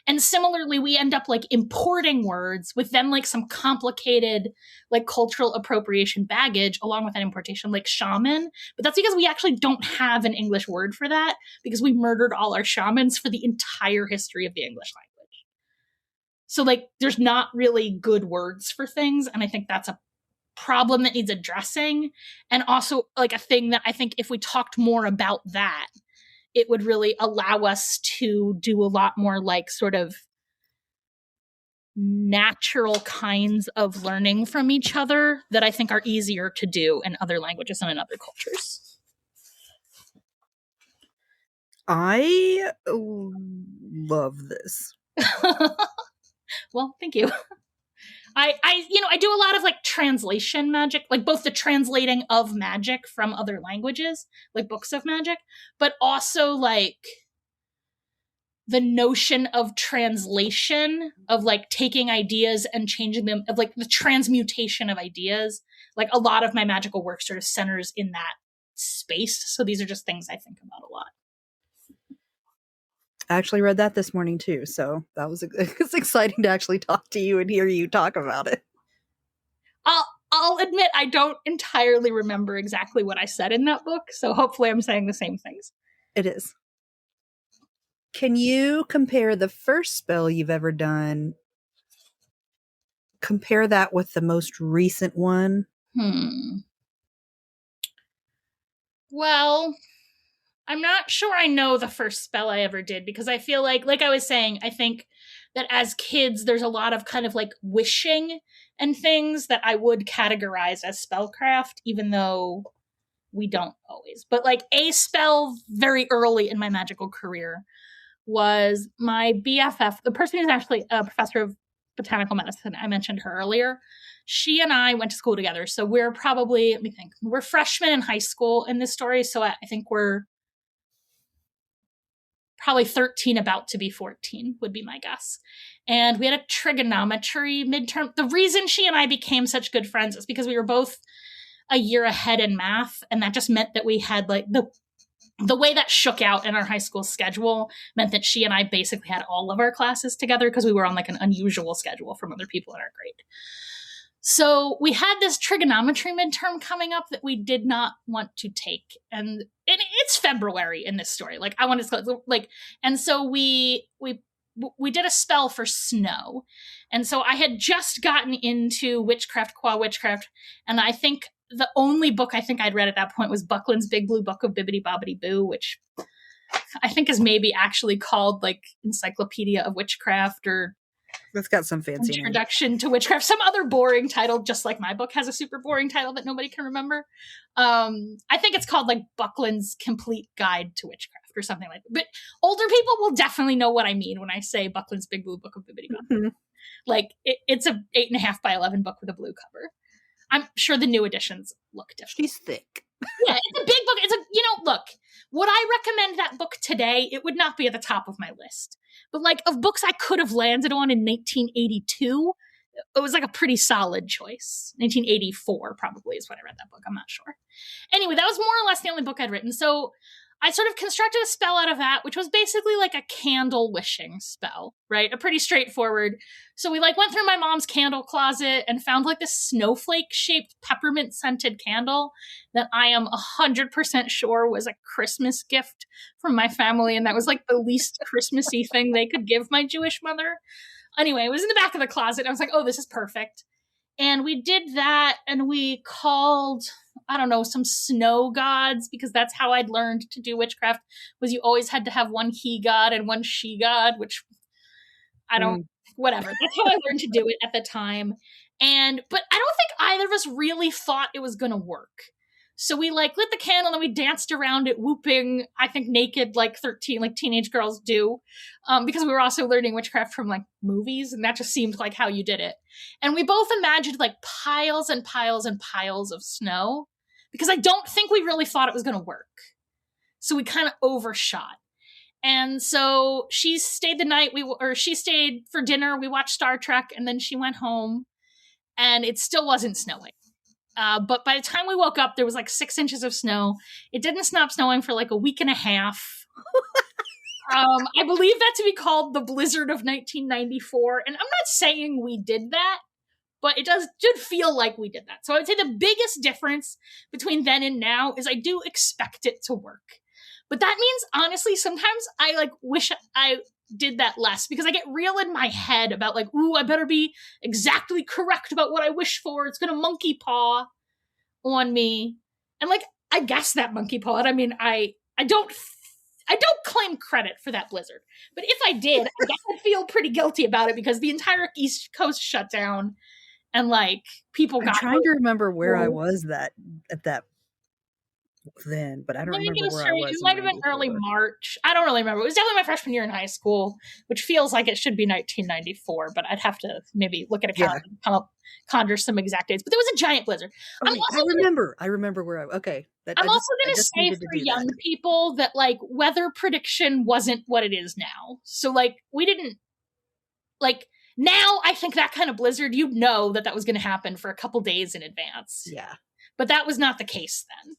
B: And similarly, we end up like importing words with then like some complicated like cultural appropriation baggage along with that importation, like shaman. But that's because we actually don't have an English word for that because we murdered all our shamans for the entire history of the English language. So like there's not really good words for things. And I think that's a problem that needs addressing. And also like a thing that I think if we talked more about that, it would really allow us to do a lot more like sort of natural kinds of learning from each other that I think are easier to do in other languages and in other cultures.
C: I love this.
B: Well, thank you. I do a lot of like translation magic, like both the translating of magic from other languages, like books of magic, but also like the notion of translation, of like taking ideas and changing them, of like the transmutation of ideas. Like a lot of my magical work sort of centers in that space. So these are just things I think about a lot.
C: I actually read that this morning too, so that was it's exciting to actually talk to you and hear you talk about it.
B: I'll admit I don't entirely remember exactly what I said in that book, so hopefully I'm saying the same things.
C: It is. Can you compare the first spell you've ever done? Compare that with the most recent one?
B: Well, I'm not sure I know the first spell I ever did because I feel like I was saying, I think that as kids, there's a lot of kind of like wishing and things that I would categorize as spellcraft, even though we don't always. But like a spell very early in my magical career was my BFF, the person who's actually a professor of botanical medicine. I mentioned her earlier. She and I went to school together. So we're probably, let me think, we're freshmen in high school in this story. So I think we're probably 13, about to be 14 would be my guess. And we had a trigonometry midterm. The reason she and I became such good friends is because we were both a year ahead in math. And that just meant that we had like the way that shook out in our high school schedule meant that she and I basically had all of our classes together because we were on like an unusual schedule from other people in our grade. So we had this trigonometry midterm coming up that we did not want to take. And it's February in this story. Like I wanted to like, and so we did a spell for snow. And so I had just gotten into witchcraft, qua witchcraft. And I think the only book I think I'd read at that point was Buckland's Big Blue Book of Bibbidi Bobbidi Boo, which I think is maybe actually called like Encyclopedia of Witchcraft or
C: It's got some fancy
B: Introduction to Witchcraft, some other boring title, just like my book has a super boring title that nobody can remember. I think it's called like Buckland's Complete Guide to Witchcraft or something like that. But older people will definitely know what I mean when I say Buckland's Big Blue Book of Bibbidi Bobbidi.
C: Mm-hmm.
B: Like it's a 8.5 by 11 book with a blue cover. I'm sure the new editions look different.
C: She's thick.
B: Yeah, it's a big book. It's look, would I recommend that book today? It would not be at the top of my list. But like of books I could have landed on in 1982, it was like a pretty solid choice. 1984 probably is when I read that book. I'm not sure. Anyway, that was more or less the only book I'd written. So I sort of constructed a spell out of that, which was basically like a candle wishing spell, right? A pretty straightforward. So we like went through my mom's candle closet and found like this snowflake shaped peppermint scented candle that I am 100% sure was a Christmas gift from my family. And that was like the least Christmassy thing they could give my Jewish mother. Anyway, it was in the back of the closet. I was like, oh, this is perfect. And we did that and we called, I don't know, some snow gods, because that's how I'd learned to do witchcraft, was you always had to have one he god and one she god, which whatever. That's how I learned to do it at the time. But I don't think either of us really thought it was going to work. So we like lit the candle and we danced around it, whooping, I think naked, like 13, like teenage girls do, because we were also learning witchcraft from like movies, and that just seemed like how you did it. And we both imagined like piles and piles and piles of snow, because I don't think we really thought it was going to work. So we kind of overshot. And so she stayed the night, she stayed for dinner, we watched Star Trek, and then she went home, and it still wasn't snowing. But by the time we woke up, there was like 6 inches of snow. It didn't stop snowing for like a week and a half. I believe that to be called the blizzard of 1994. And I'm not saying we did that, but it did feel like we did that. So I would say the biggest difference between then and now is I do expect it to work. But that means, honestly, sometimes I like wish I did that less, because I get real in my head about like, ooh, I better be exactly correct about what I wish for. It's going to monkey paw on me. And like, I guess that monkey pawed. I mean, I don't claim credit for that blizzard, but if I did, I guess I'd feel pretty guilty about it, because the entire East Coast shut down and like people got.
C: I'm trying to remember where I was at that then, but I don't remember where I was.
B: It might have been early March. I don't really remember. It was definitely my freshman year in high school, which feels like it should be 1994, but I'd have to maybe look at a calendar and conjure some exact dates. But there was a giant blizzard.
C: I remember where okay.
B: I'm also going to say for young people that like weather prediction wasn't what it is now. So like we didn't like. Now I think that kind of blizzard, you'd know that was going to happen for a couple days in advance.
C: Yeah.
B: But that was not the case then.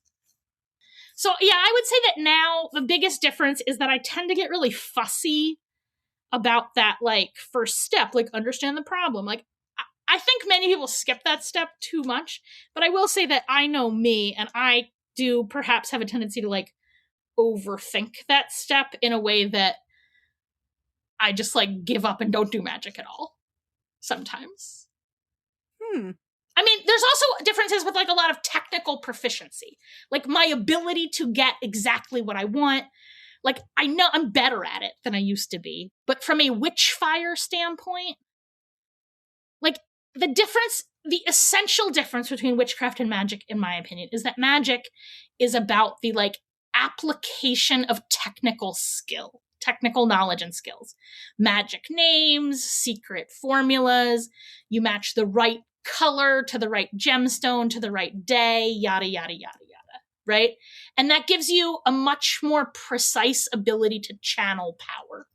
B: So yeah, I would say that now the biggest difference is that I tend to get really fussy about that like first step, like understand the problem. Like I think many people skip that step too much, but I will say that I know me, and I do perhaps have a tendency to like overthink that step in a way that I just like give up and don't do magic at all sometimes. I mean, there's also differences with like a lot of technical proficiency, like my ability to get exactly what I want. Like I know I'm better at it than I used to be, but from a witchfire standpoint, like the essential difference between witchcraft and magic, in my opinion, is that magic is about the like application of technical skill, technical knowledge and skills. Magic names, secret formulas, you match the right color to the right gemstone to the right day, yada, yada, yada, yada, right? And that gives you a much more precise ability to channel power,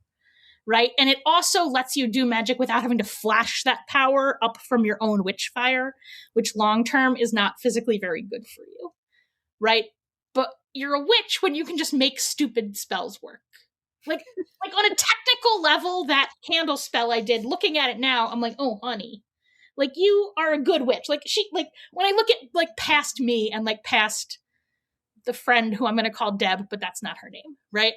B: right? And it also lets you do magic without having to flash that power up from your own witch fire, which long-term is not physically very good for you, right? But you're a witch when you can just make stupid spells work. Like on a technical level, that candle spell I did, looking at it now, I'm like, oh, honey, like you are a good witch. Like when I look at like past me and like past the friend who I'm going to call Deb, but that's not her name, right?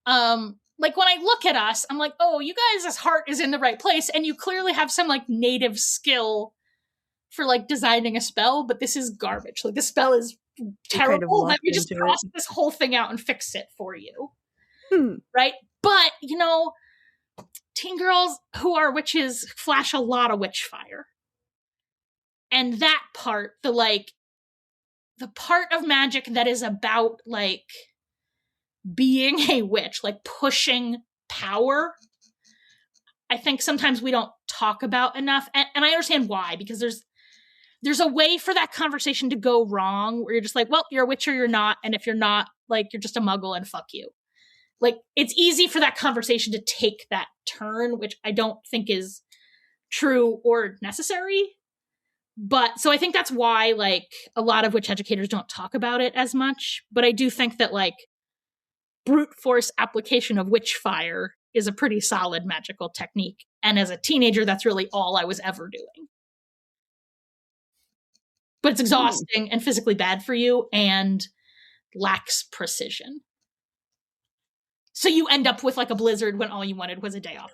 B: Like when I look at us, I'm like, oh, you guys' heart is in the right place. And you clearly have some like native skill for like designing a spell, but this is garbage. Like this spell is terrible. Let me just cross this whole thing out and fix it for you. Right? But, you know, teen girls who are witches flash a lot of witch fire. And that part, the part of magic that is about like being a witch, like pushing power, I think sometimes we don't talk about enough. And I understand why, because there's a way for that conversation to go wrong where you're just like, well, you're a witch or you're not. And if you're not, like, you're just a muggle and fuck you. Like, it's easy for that conversation to take that turn, which I don't think is true or necessary. But so I think that's why, like, a lot of witch educators don't talk about it as much. But I do think that, like, brute force application of witch fire is a pretty solid magical technique. And as a teenager, that's really all I was ever doing. But it's exhausting and physically bad for you and lacks precision. So you end up with like a blizzard when all you wanted was a day off.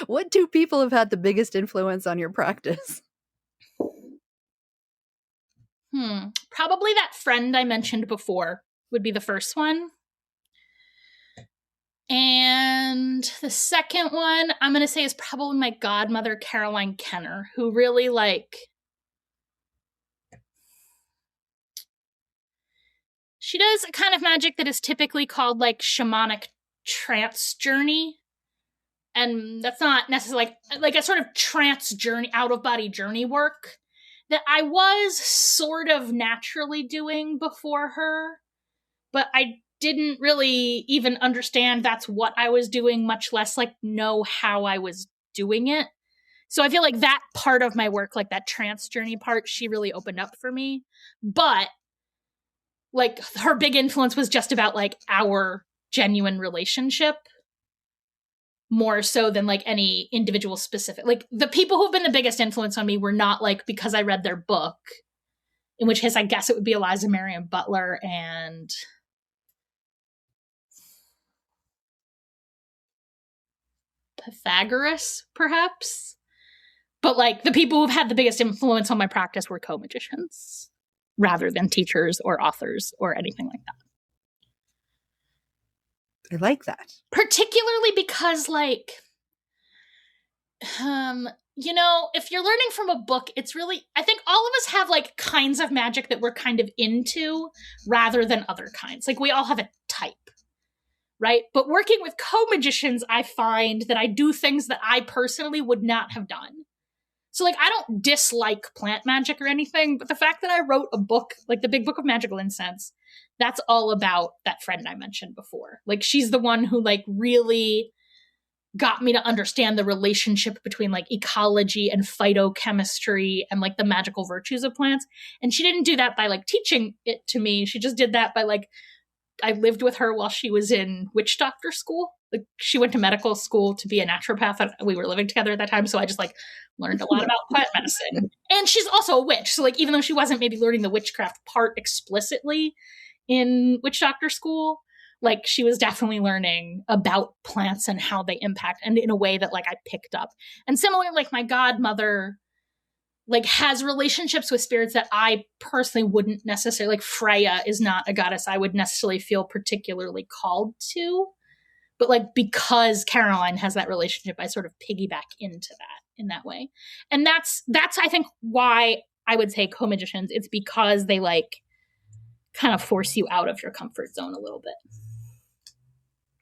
C: What two people have had the biggest influence on your practice?
B: Probably that friend I mentioned before would be the first one. And the second one I'm going to say is probably my godmother, Caroline Kenner, who really like... She does a kind of magic that is typically called like shamanic trance journey. And that's not necessarily like a sort of trance journey, out of body journey work that I was sort of naturally doing before her, but I didn't really even understand that's what I was doing, much less like know how I was doing it. So I feel like that part of my work, like that trance journey part, she really opened up for me. But like her big influence was just about like our genuine relationship more so than like any individual specific. Like the people who've been the biggest influence on me were not like because I read their book, in which case I guess it would be Eliza Marion Butler and Pythagoras, perhaps. But like the people who've had the biggest influence on my practice were co-magicians rather than teachers or authors or anything like that.
C: I like that.
B: Particularly because, like, you know, if you're learning from a book, it's really, I think all of us have, like, kinds of magic that we're kind of into rather than other kinds. Like, we all have a type, right? But working with co-magicians, I find that I do things that I personally would not have done. So, like, I don't dislike plant magic or anything, but the fact that I wrote a book, like the Big Book of Magical Incense, that's all about that friend I mentioned before. Like, she's the one who, like, really got me to understand the relationship between, like, ecology and phytochemistry and, like, the magical virtues of plants. And she didn't do that by, like, teaching it to me. She just did that by, like, I lived with her while she was in witch doctor school. Like, she went to medical school to be a naturopath, and we were living together at that time. So I just, like, learned a lot about plant medicine. And she's also a witch. So, like, even though she wasn't maybe learning the witchcraft part explicitly in witch doctor school, like, she was definitely learning about plants and how they impact, and in a way that, like, I picked up. And similarly, like, my godmother, like, has relationships with spirits that I personally wouldn't necessarily, like, Freya is not a goddess I would necessarily feel particularly called to. But, like, because Caroline has that relationship, I sort of piggyback into that in that way. And that's I think, why I would say co-magicians. It's because they, like, kind of force you out of your comfort zone a little bit.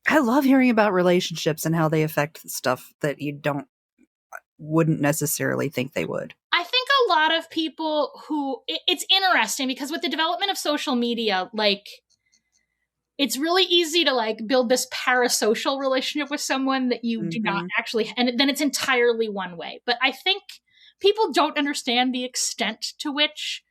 C: I love hearing about relationships and how they affect stuff that you wouldn't necessarily think they would.
B: I think a lot of people it's interesting because with the development of social media, like, it's really easy to like build this parasocial relationship with someone that you do not actually, and then it's entirely one way. But I think people don't understand the extent to which,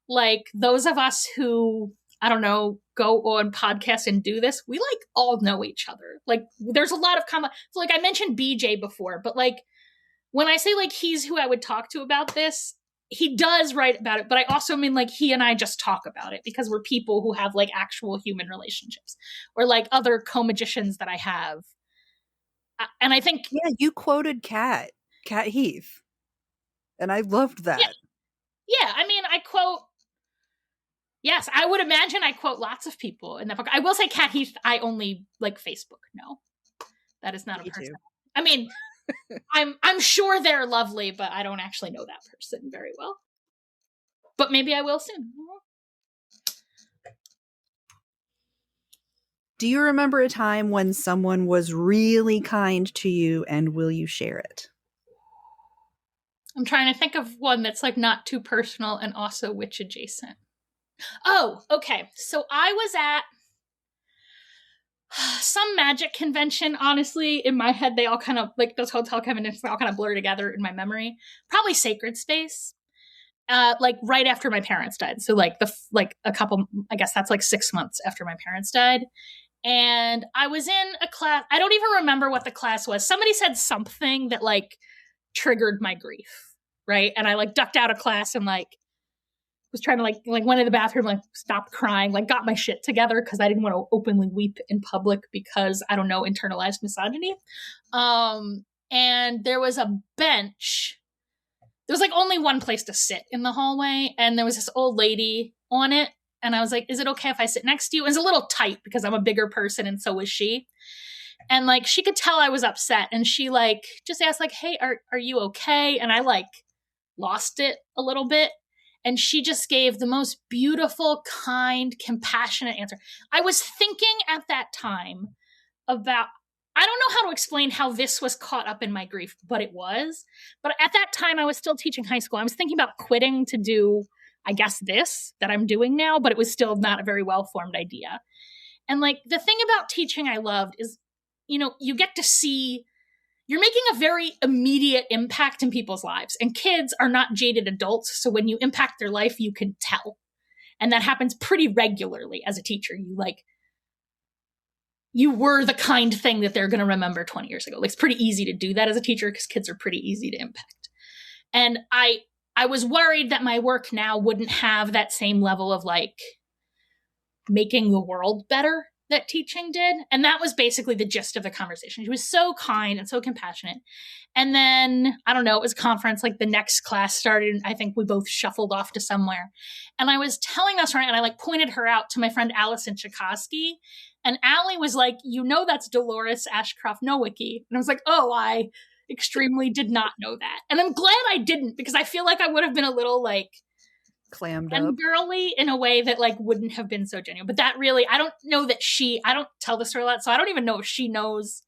B: like, those of us who, I don't know, go on podcasts and do this, we like all know each other. Like, there's a lot of common, so like I mentioned BJ before, but like, when I say like he's who I would talk to about this, he does write about it, but I also mean like he and I just talk about it because we're people who have like actual human relationships, or like other co-magicians that I have. And I think...
C: Yeah, you quoted Cat Heath. And I loved that.
B: Yeah, I mean, I quote... Yes, I would imagine I quote lots of people in that book. I will say Cat Heath, I only like Facebook. No, that is not a person. Too. I mean... I'm sure they're lovely, but I don't actually know that person very well. But maybe I will soon.
C: Do you remember a time when someone was really kind to you, and will you share it?
B: I'm trying to think of one that's like not too personal and also witch adjacent. Oh, okay. So I was at some magic convention. Honestly, in my head, they all kind of, like, those hotel conventions all kind of blur together in my memory. Probably Sacred Space. Like right after my parents died. So like a couple, I guess that's like 6 months after my parents died. And I was in a class. I don't even remember what the class was. Somebody said something that like triggered my grief. Right. And I like ducked out of class and like was trying to like went in the bathroom, like stopped crying, like got my shit together because I didn't want to openly weep in public because, I don't know, internalized misogyny. And there was a bench. There was like only one place to sit in the hallway, and there was this old lady on it. And I was like, is it okay if I sit next to you? It was a little tight because I'm a bigger person and so was she. And like, she could tell I was upset, and she like just asked like, hey, are you okay? And I like lost it a little bit. And she just gave the most beautiful, kind, compassionate answer. I was thinking at that time about, I don't know how to explain how this was caught up in my grief, but it was. But at that time, I was still teaching high school. I was thinking about quitting to do, I guess, this that I'm doing now, but it was still not a very well-formed idea. And like, the thing about teaching I loved is, you know, you get to see, you're making a very immediate impact in people's lives, and kids are not jaded adults. So when you impact their life, you can tell. And that happens pretty regularly as a teacher. You were the kind thing that they're going to remember 20 years ago. Like, it's pretty easy to do that as a teacher because kids are pretty easy to impact. And I was worried that my work now wouldn't have that same level of like making the world better that teaching did. And that was basically the gist of the conversation. She was so kind and so compassionate. And then, I don't know, it was a conference, like the next class started, and I think we both shuffled off to somewhere. And I was telling us, and I like pointed her out to my friend Allison Chakosky. And Allie was like, you know, that's Dolores Ashcroft Nowicki. And I was like, oh, I extremely did not know that. And I'm glad I didn't, because I feel like I would have been a little like
C: clammed
B: and
C: up,
B: girly in a way that like wouldn't have been so genuine. But that really, I don't know that I don't tell the story a lot, so I don't even know if she knows.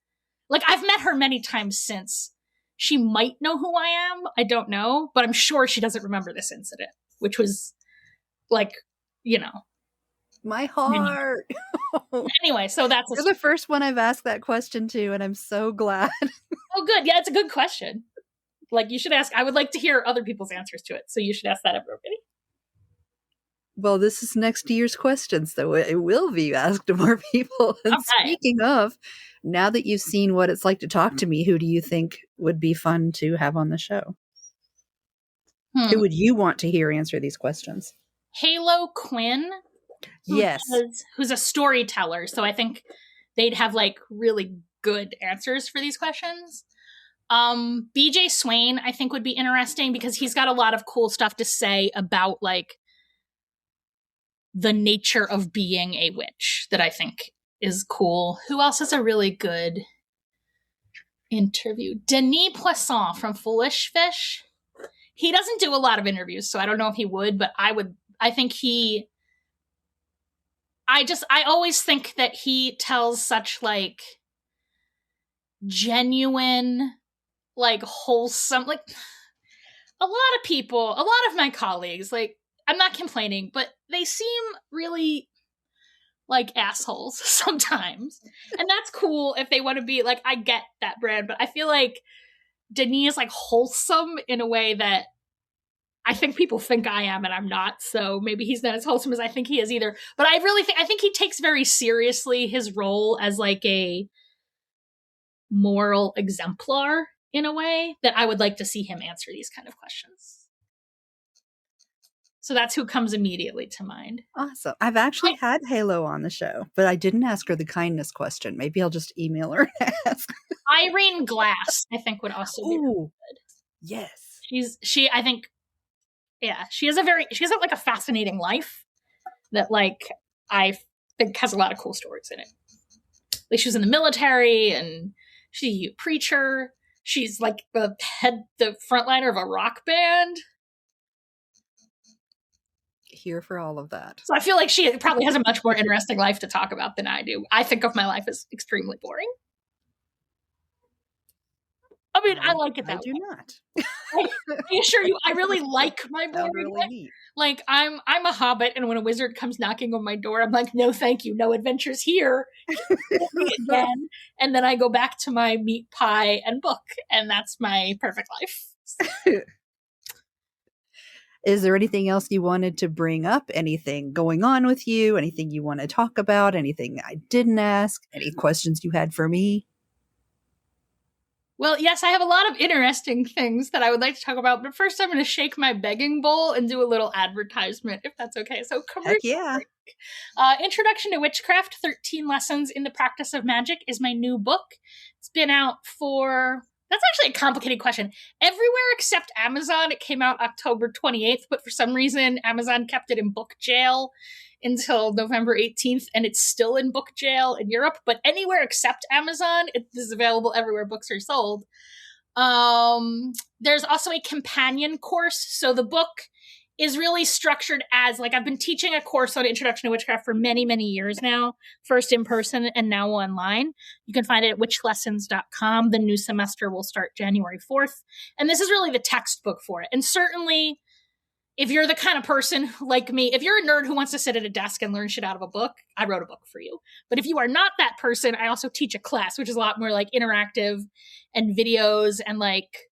B: Like, I've met her many times since. She might know who I am. I don't know, but I'm sure she doesn't remember this incident, which was like, you know,
C: my heart.
B: Anyway, so that's
C: You're the first one I've asked that question to, and I'm so glad.
B: Oh, good. Yeah, it's a good question. Like, you should ask. I would like to hear other people's answers to it, so you should ask that of everybody.
C: Well, this is next year's question, so it will be asked to more people. And speaking of, now that you've seen what it's like to talk to me, who do you think would be fun to have on the show? Who would you want to hear answer these questions?
B: Halo Quinn.
C: Yes.
B: Who's a storyteller, so I think they'd have like really good answers for these questions. BJ Swain, I think, would be interesting because he's got a lot of cool stuff to say about like the nature of being a witch that I think is cool. Who else has a really good interview? Denis Poisson from Foolish Fish. He doesn't do a lot of interviews, so I don't know if he would, but I think he I always think that he tells such like genuine, like wholesome, like a lot of people, a lot of my colleagues, like I'm not complaining, but they seem really like assholes sometimes. And that's cool if they want to be like, I get that brand, but I feel like Denis is like wholesome in a way that I think people think I am and I'm not. So maybe he's not as wholesome as I think he is either. But I think he takes very seriously his role as like a moral exemplar in a way that I would like to see him answer these kind of questions. So that's who comes immediately to mind.
C: Awesome. I've actually had Halo on the show, but I didn't ask her the kindness question. Maybe I'll just email her and ask.
B: Irene Glass, I think, would also be really good.
C: Yes.
B: She has like a fascinating life that like I think has a lot of cool stories in it. Like she was in the military and she's a preacher. She's like the frontliner of a rock band.
C: Here for all of that.
B: So I feel like she probably has a much more interesting life to talk about than I do. I think of my life as extremely boring. I mean, I like it that way.
C: I do not.
B: I assure you, I really like my boring life.
C: Neat.
B: Like I'm a hobbit, and when a wizard comes knocking on my door, I'm like, no, thank you, no adventures here. Again, and then I go back to my meat pie and book, and that's my perfect life.
C: Is there anything else you wanted to bring up? Anything going on with you? Anything you want to talk about? Anything I didn't ask? Any questions you had for me?
B: Well, yes, I have a lot of interesting things that I would like to talk about, but first I'm going to shake my begging bowl and do a little advertisement, if that's okay. So,
C: Heck yeah.
B: Introduction to Witchcraft, 13 Lessons in the Practice of Magic is my new book. It's been out for... That's actually a complicated question. Everywhere except Amazon, it came out October 28th, but for some reason, Amazon kept it in book jail until November 18th, and it's still in book jail in Europe. But anywhere except Amazon, it is available everywhere books are sold. There's also a companion course. So the book is really structured as, like, I've been teaching a course on Introduction to Witchcraft for many, many years now, first in person and now online. You can find it at witchlessons.com. The new semester will start January 4th. And this is really the textbook for it. And certainly, if you're the kind of person like me, if you're a nerd who wants to sit at a desk and learn shit out of a book, I wrote a book for you. But if you are not that person, I also teach a class, which is a lot more like interactive and videos and like,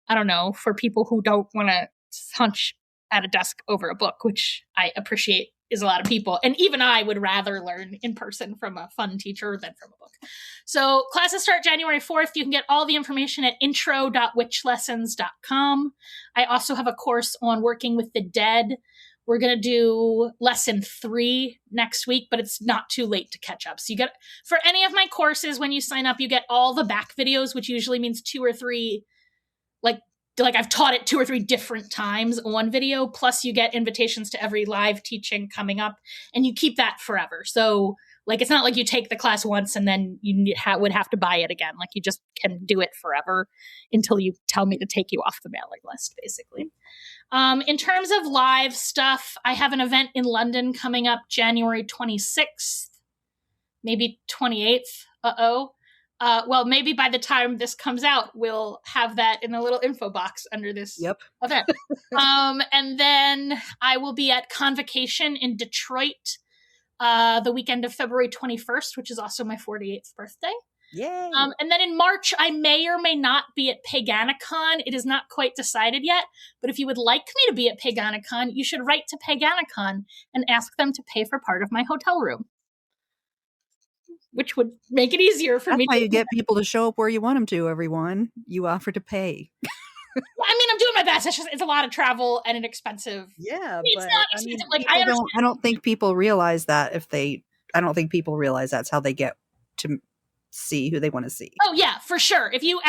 B: I don't know, for people who don't want to hunch at a desk over a book, which I appreciate is a lot of people. And even I would rather learn in person from a fun teacher than from a book. So classes start January 4th. You can get all the information at intro.witchlessons.com. I also have a course on working with the dead. We're going to do lesson 3 next week, but it's not too late to catch up. So you get, for any of my courses, when you sign up, you get all the back videos, which usually means 2 or 3, like I've taught it 2 or 3 different times on video, plus you get invitations to every live teaching coming up, and you keep that forever. So like, it's not like you take the class once and then you would have to buy it again. Like you just can do it forever until you tell me to take you off the mailing list, basically. In terms of live stuff, I have an event in London coming up January 26th, maybe 28th. Well, maybe by the time this comes out, we'll have that in a little info box under this event. And then I will be at Convocation in Detroit the weekend of February 21st, which is also my 48th birthday.
C: Yay!
B: And then in March, I may or may not be at Paganicon. It is not quite decided yet, but if you would like me to be at Paganicon, you should write to Paganicon and ask them to pay for part of my hotel room, which would make it easier for me.
C: That's how you get people to show up where you want them to, everyone. You offer to pay.
B: I mean, I'm doing my best. It's a lot of travel and an expensive.
C: Yeah,
B: it's not expensive. Like
C: I don't think people realize that I don't think people realize that's how they get to see who they want to see.
B: Oh yeah, for sure. If you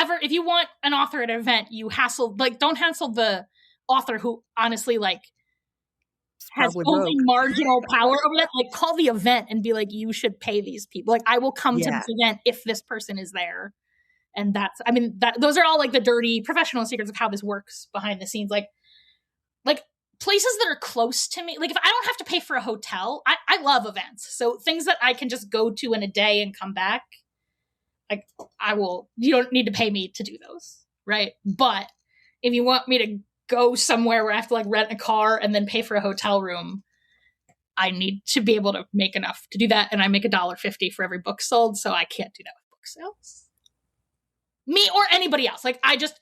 B: want an author at an event, you don't hassle the author who honestly has only marginal power over that. Like, call the event and be like, you should pay these people. Like, I will come to this event if this person is there. And those are all like the dirty professional secrets of how this works behind the scenes. Like places that are close to me, like if I don't have to pay for a hotel, I love events. So things that I can just go to in a day and come back, like you don't need to pay me to do those, right? But if you want me to go somewhere where I have to like rent a car and then pay for a hotel room, I need to be able to make enough to do that. And I make $1.50 for every book sold. So I can't do that with book sales. Me or anybody else. Like I just,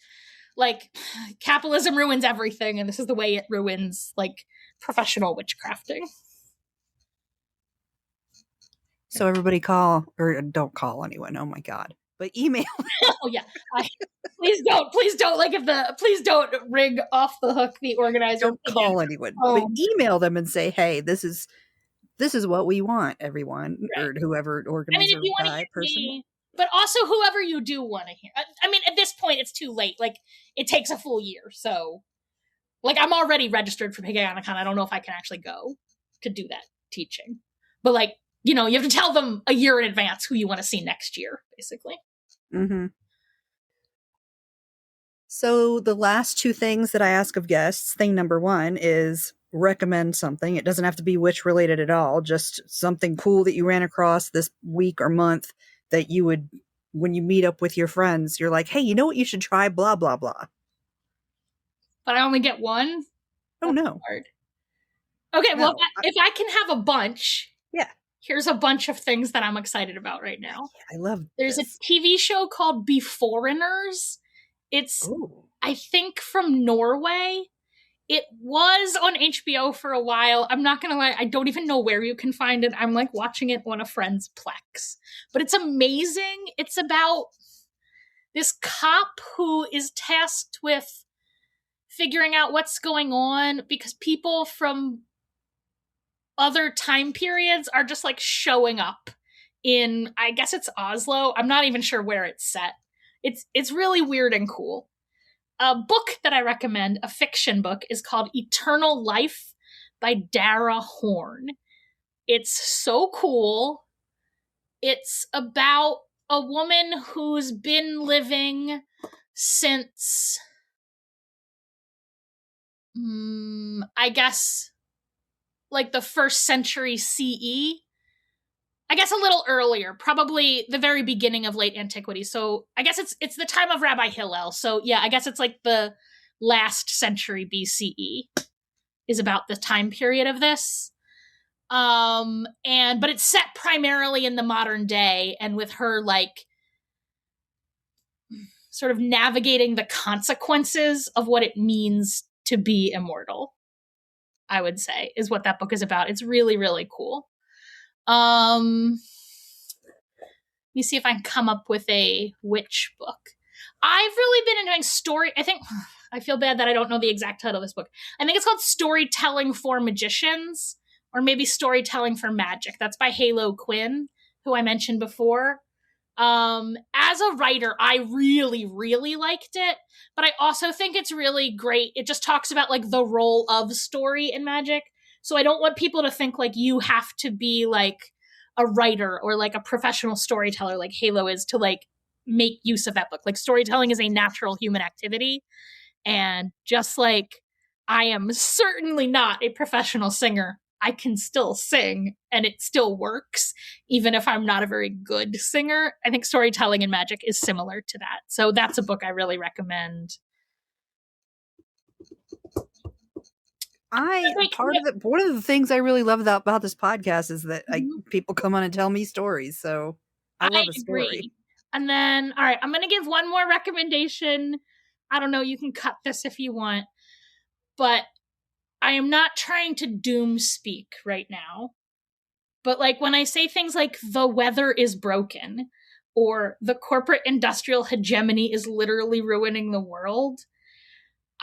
B: like, capitalism ruins everything, and this is the way it ruins, like, professional witchcrafting.
C: So everybody call, or don't call anyone, oh my God. But email.
B: Oh, yeah. Please don't, like, please don't rig off the hook the organizer.
C: Don't call anyone, but email them and say, hey, this is what we want, everyone, right. Or whoever organizer, person.
B: But also whoever you do want to hear. I mean, at this point, it's too late. Like, it takes a full year. So, like, I'm already registered for Pagayanicon. I don't know if I can actually go to do that teaching. But, like, you know, you have to tell them a year in advance who you want to see next year, basically.
C: Mm-hmm. So the last two things that I ask of guests, thing number one is recommend something. It doesn't have to be witch related at all. Just something cool that you ran across this week or month that you would, when you meet up with your friends, you're like, hey, you know what you should try? Blah, blah, blah.
B: But I only get one?
C: Oh, no.
B: Hard. Okay, no, well, if I can have a bunch.
C: Yeah.
B: Here's a bunch of things that I'm excited about right now.
C: I love
B: There's
C: this.
B: a TV show called Beforeigners. It's, I think, from Norway. It was on HBO for a while. I'm not going to lie. I don't even know where you can find it. I'm like watching it on a friend's Plex. But it's amazing. It's about this cop who is tasked with figuring out what's going on because people from other time periods are just like showing up in, I guess it's Oslo. I'm not even sure where it's set. It's really weird and cool. A book that I recommend, a fiction book, is called Eternal Life by Dara Horn. It's so cool. It's about a woman who's been living since, I guess, like the 1st century CE. I guess a little earlier, probably the very beginning of late antiquity. So I guess it's the time of Rabbi Hillel. So yeah, I guess it's like the last century BCE is about the time period of this. But it's set primarily in the modern day, and with her like sort of navigating the consequences of what it means to be immortal, I would say, is what that book is about. It's really, really cool. Let me see if I can come up with a witch book. I've really been enjoying story. I feel bad that I don't know the exact title of this book. I think it's called Storytelling for Magicians, or maybe Storytelling for Magic. That's by Halo Quinn, who I mentioned before. As a writer, I really, really liked it, but I also think it's really great. It just talks about like the role of story in magic. So I don't want people to think like you have to be like a writer or like a professional storyteller like Halo is to like make use of that book. Like storytelling is a natural human activity. And just like I am certainly not a professional singer, I can still sing and it still works, even if I'm not a very good singer. I think storytelling in magic is similar to that. So that's a book I really recommend.
C: One of the things I really love about this podcast is that people come on and tell me stories. So I love a story.
B: Agree. And then, all right, I'm going to give one more recommendation. I don't know, you can cut this if you want, but I am not trying to doom speak right now. But like when I say things like the weather is broken or the corporate industrial hegemony is literally ruining the world,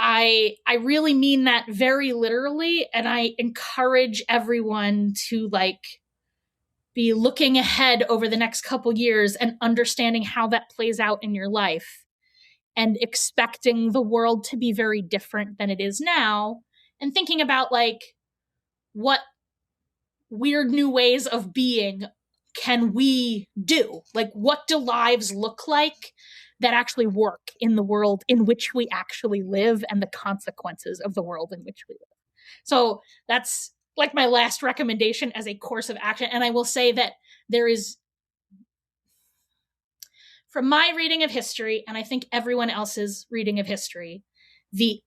B: I really mean that very literally, and I encourage everyone to like be looking ahead over the next couple years and understanding how that plays out in your life and expecting the world to be very different than it is now, and thinking about like what weird new ways of being can we do? Like what do lives look like that actually work in the world in which we actually live and the consequences of the world in which we live. So that's like my last recommendation as a course of action. And I will say that there is, from my reading of history, and I think everyone else's reading of history, the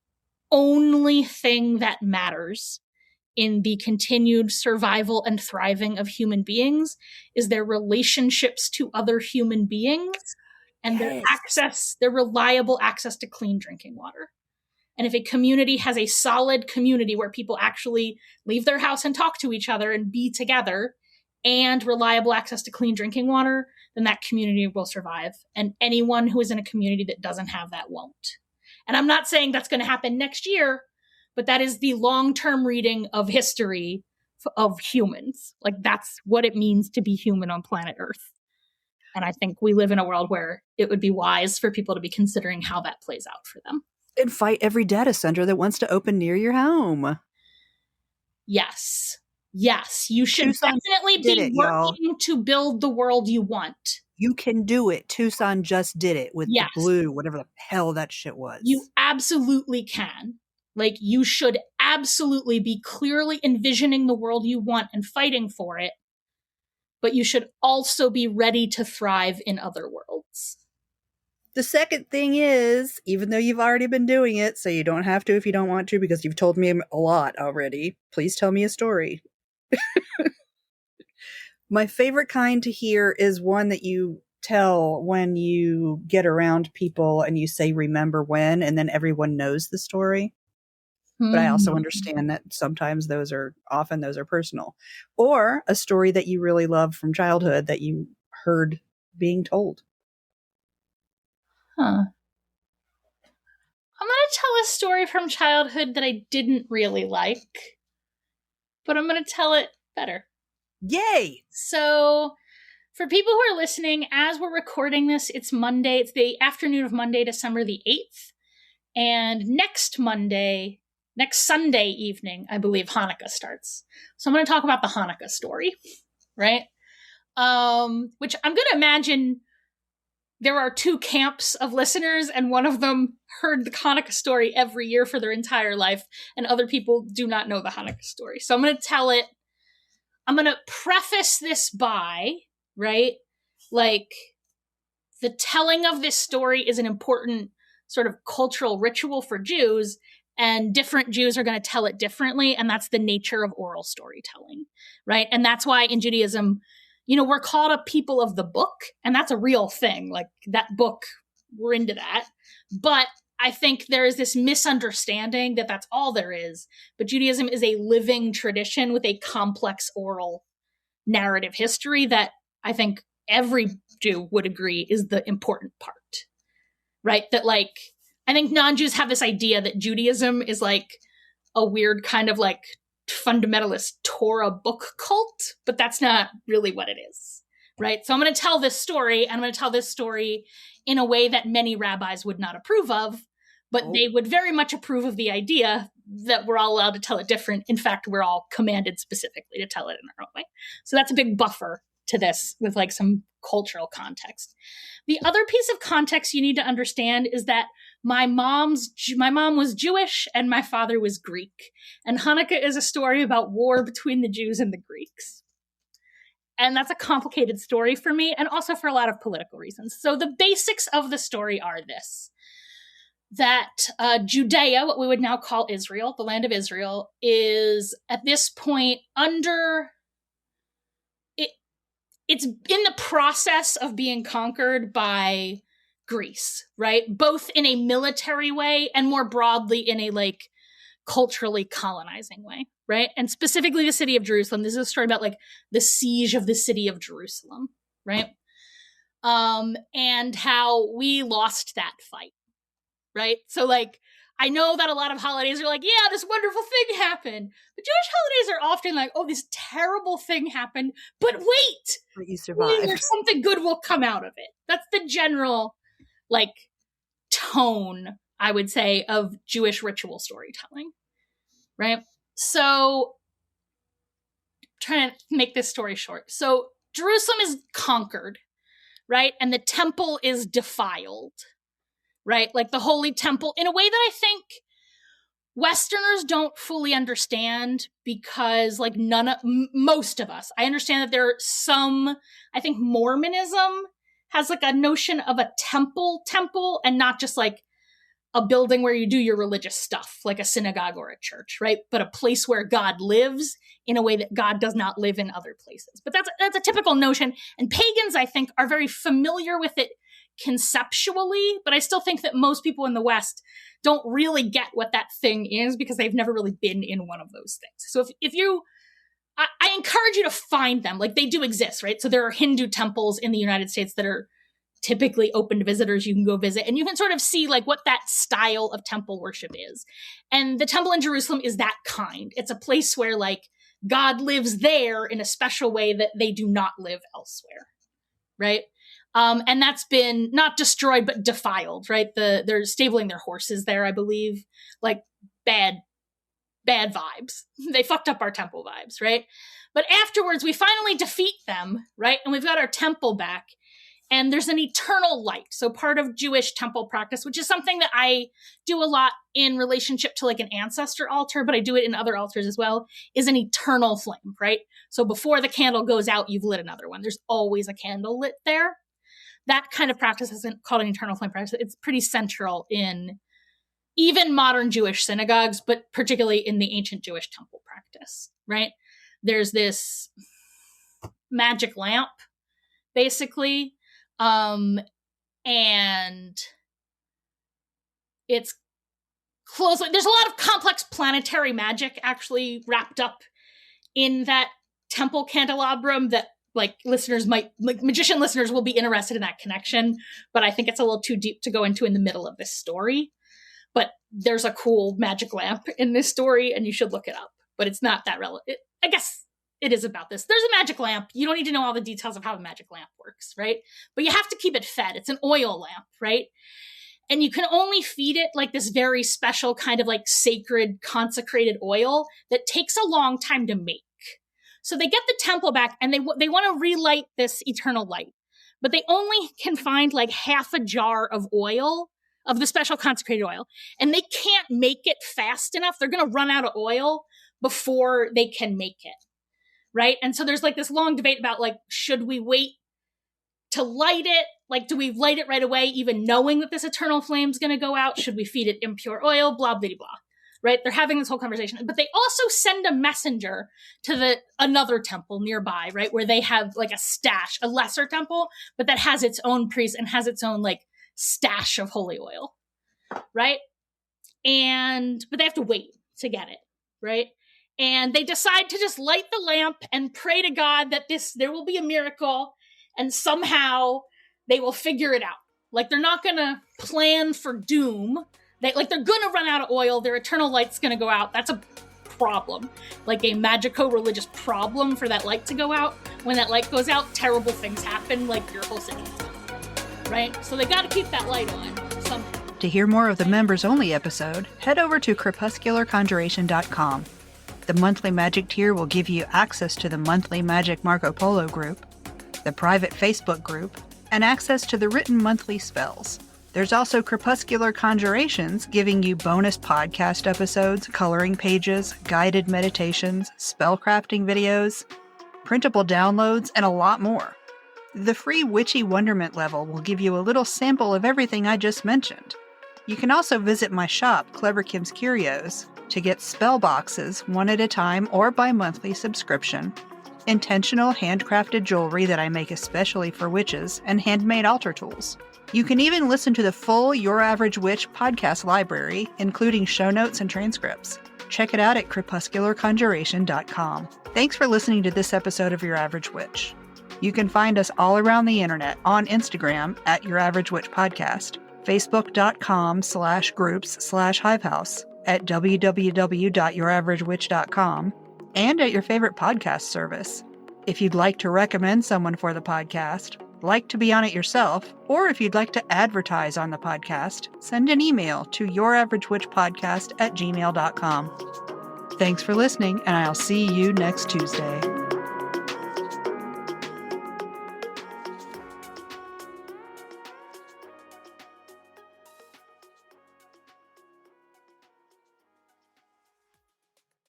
B: only thing that matters in the continued survival and thriving of human beings is their relationships to other human beings and their reliable access to clean drinking water. And if a community has a solid community where people actually leave their house and talk to each other and be together and reliable access to clean drinking water, then that community will survive. And anyone who is in a community that doesn't have that won't. And I'm not saying that's going to happen next year, but that is the long-term reading of history of humans. Like, that's what it means to be human on planet Earth. And I think we live in a world where it would be wise for people to be considering how that plays out for them.
C: And fight every data center that wants to open near your home.
B: Yes. Yes. You should definitely be working to build the world you want.
C: You can do it. Tucson just did it with the blue, whatever the hell that shit was.
B: You absolutely can. Like, you should absolutely be clearly envisioning the world you want and fighting for it. But you should also be ready to thrive in other worlds.
C: The second thing is, even though you've already been doing it, so you don't have to if you don't want to, because you've told me a lot already, please tell me a story. My favorite kind to hear is one that you tell when you get around people and you say, remember when, and then everyone knows the story. But I also understand that sometimes those are personal. Or a story that you really love from childhood that you heard being told.
B: Huh. I'm going to tell a story from childhood that I didn't really like, but I'm going to tell it better.
C: Yay!
B: So, for people who are listening, as we're recording this, it's Monday. It's the afternoon of Monday, December the 8th. And next Sunday evening, I believe Hanukkah starts. So I'm going to talk about the Hanukkah story, right? Which I'm going to imagine there are two camps of listeners, and one of them heard the Hanukkah story every year for their entire life, and other people do not know the Hanukkah story. So I'm going to tell it. I'm going to preface this by, right? Like, the telling of this story is an important sort of cultural ritual for Jews, and different Jews are going to tell it differently, and that's the nature of oral storytelling, right? And that's why in Judaism, we're called a people of the book, and that's a real thing. Like, that book, we're into that. But I think there is this misunderstanding that that's all there is. But Judaism is a living tradition with a complex oral narrative history that I think every Jew would agree is the important part, right? That, like, I think non-Jews have this idea that Judaism is like a weird kind of like fundamentalist Torah book cult, but that's not really what it is, right? So I'm going to tell this story, and I'm going to tell this story in a way that many rabbis would not approve of, but they would very much approve of the idea that we're all allowed to tell it different. In fact, we're all commanded specifically to tell it in our own way. So that's a big buffer to this with like some cultural context. The other piece of context you need to understand is that my mom was Jewish and my father was Greek. And Hanukkah is a story about war between the Jews and the Greeks. And that's a complicated story for me, and also for a lot of political reasons. So the basics of the story are this. That Judea, what we would now call Israel, the land of Israel, is at this point it's in the process of being conquered by Greece, right? Both in a military way and more broadly in a like culturally colonizing way, right? And specifically the city of Jerusalem. This is a story about like the siege of the city of Jerusalem, right? And how we lost that fight, right? So like, I know that a lot of holidays are like, yeah, this wonderful thing happened. But Jewish holidays are often like, oh, this terrible thing happened, but wait,
C: but you survived.
B: Something good will come out of it. That's the general like tone, I would say, of Jewish ritual storytelling, right? So, trying to make this story short. So, Jerusalem is conquered, right? And the temple is defiled, right? Like the holy temple, in a way that I think Westerners don't fully understand because like most of us, I understand that there are some, I think Mormonism has like a notion of a temple and not just like a building where you do your religious stuff, like a synagogue or a church, right? But a place where God lives in a way that God does not live in other places. But that's a typical notion. And pagans, I think, are very familiar with it conceptually, but I still think that most people in the West don't really get what that thing is because they've never really been in one of those things. So if you, I encourage you to find them. Like, they do exist, right? So there are Hindu temples in the United States that are typically open to visitors. You can go visit and you can sort of see like what that style of temple worship is. And the temple in Jerusalem is that kind. It's a place where like God lives there in a special way that they do not live elsewhere, right? And that's been not destroyed, but defiled, right? They're stabling their horses there, I believe. Like bad vibes. They fucked up our temple vibes, right? But afterwards, we finally defeat them, right? And we've got our temple back. And there's an eternal light. So part of Jewish temple practice, which is something that I do a lot in relationship to like an ancestor altar, but I do it in other altars as well, is an eternal flame, right? So before the candle goes out, you've lit another one. There's always a candle lit there. That kind of practice isn't called an eternal flame practice. It's pretty central in even modern Jewish synagogues, but particularly in the ancient Jewish temple practice, right? There's this magic lamp, basically, and it's close. There's a lot of complex planetary magic actually wrapped up in that temple candelabrum that like magician listeners will be interested in that connection, but I think it's a little too deep to go into in the middle of this story. But there's a cool magic lamp in this story and you should look it up, but it's not that relevant. I guess it is about this. There's a magic lamp. You don't need to know all the details of how a magic lamp works, right? But you have to keep it fed. It's an oil lamp, right? And you can only feed it like this very special kind of like sacred consecrated oil that takes a long time to make. So they get the temple back and they want to relight this eternal light, but they only can find like half a jar of oil, of the special consecrated oil, and they can't make it fast enough. They're going to run out of oil before they can make it. Right. And so there's like this long debate about like, should we wait to light it? Like, do we light it right away, even knowing that this eternal flame is going to go out? Should we feed it impure oil? Blah, blah, blah. Right. They're having this whole conversation, but they also send a messenger to another temple nearby, right? Where they have like a stash, a lesser temple, but that has its own priest and has its own like stash of holy oil. Right. But they have to wait to get it. Right. And they decide to just light the lamp and pray to God that there will be a miracle and somehow they will figure it out. Like, they're not going to plan for doom. They're going to run out of oil. Their eternal light's going to go out. That's a problem. Like a magico-religious problem for that light to go out. When that light goes out, terrible things happen, like your whole city. Right? So they got to keep that light on somehow.
A: To hear more of the members-only episode, head over to crepuscularconjuration.com. The monthly magic tier will give you access to the monthly Magic Marco Polo group, the private Facebook group, and access to the written monthly spells. There's also Crepuscular Conjurations, giving you bonus podcast episodes, coloring pages, guided meditations, spellcrafting videos, printable downloads, and a lot more. The free Witchy Wonderment level will give you a little sample of everything I just mentioned. You can also visit my shop, Clever Kim's Curios, to get spell boxes one at a time or by monthly subscription, intentional handcrafted jewelry that I make especially for witches, and handmade altar tools. You can even listen to the full Your Average Witch podcast library, including show notes and transcripts. Check it out at crepuscularconjuration.com. Thanks for listening to this episode of Your Average Witch. You can find us all around the internet on Instagram at Your Average Witch Podcast, facebook.com/groups/hivehouse, at www.youraveragewitch.com, and at your favorite podcast service. If you'd like to recommend someone for the podcast, like to be on it yourself, or if you'd like to advertise on the podcast, send an email to youraveragewitchpodcast@gmail.com. Thanks for listening, and I'll see you next Tuesday.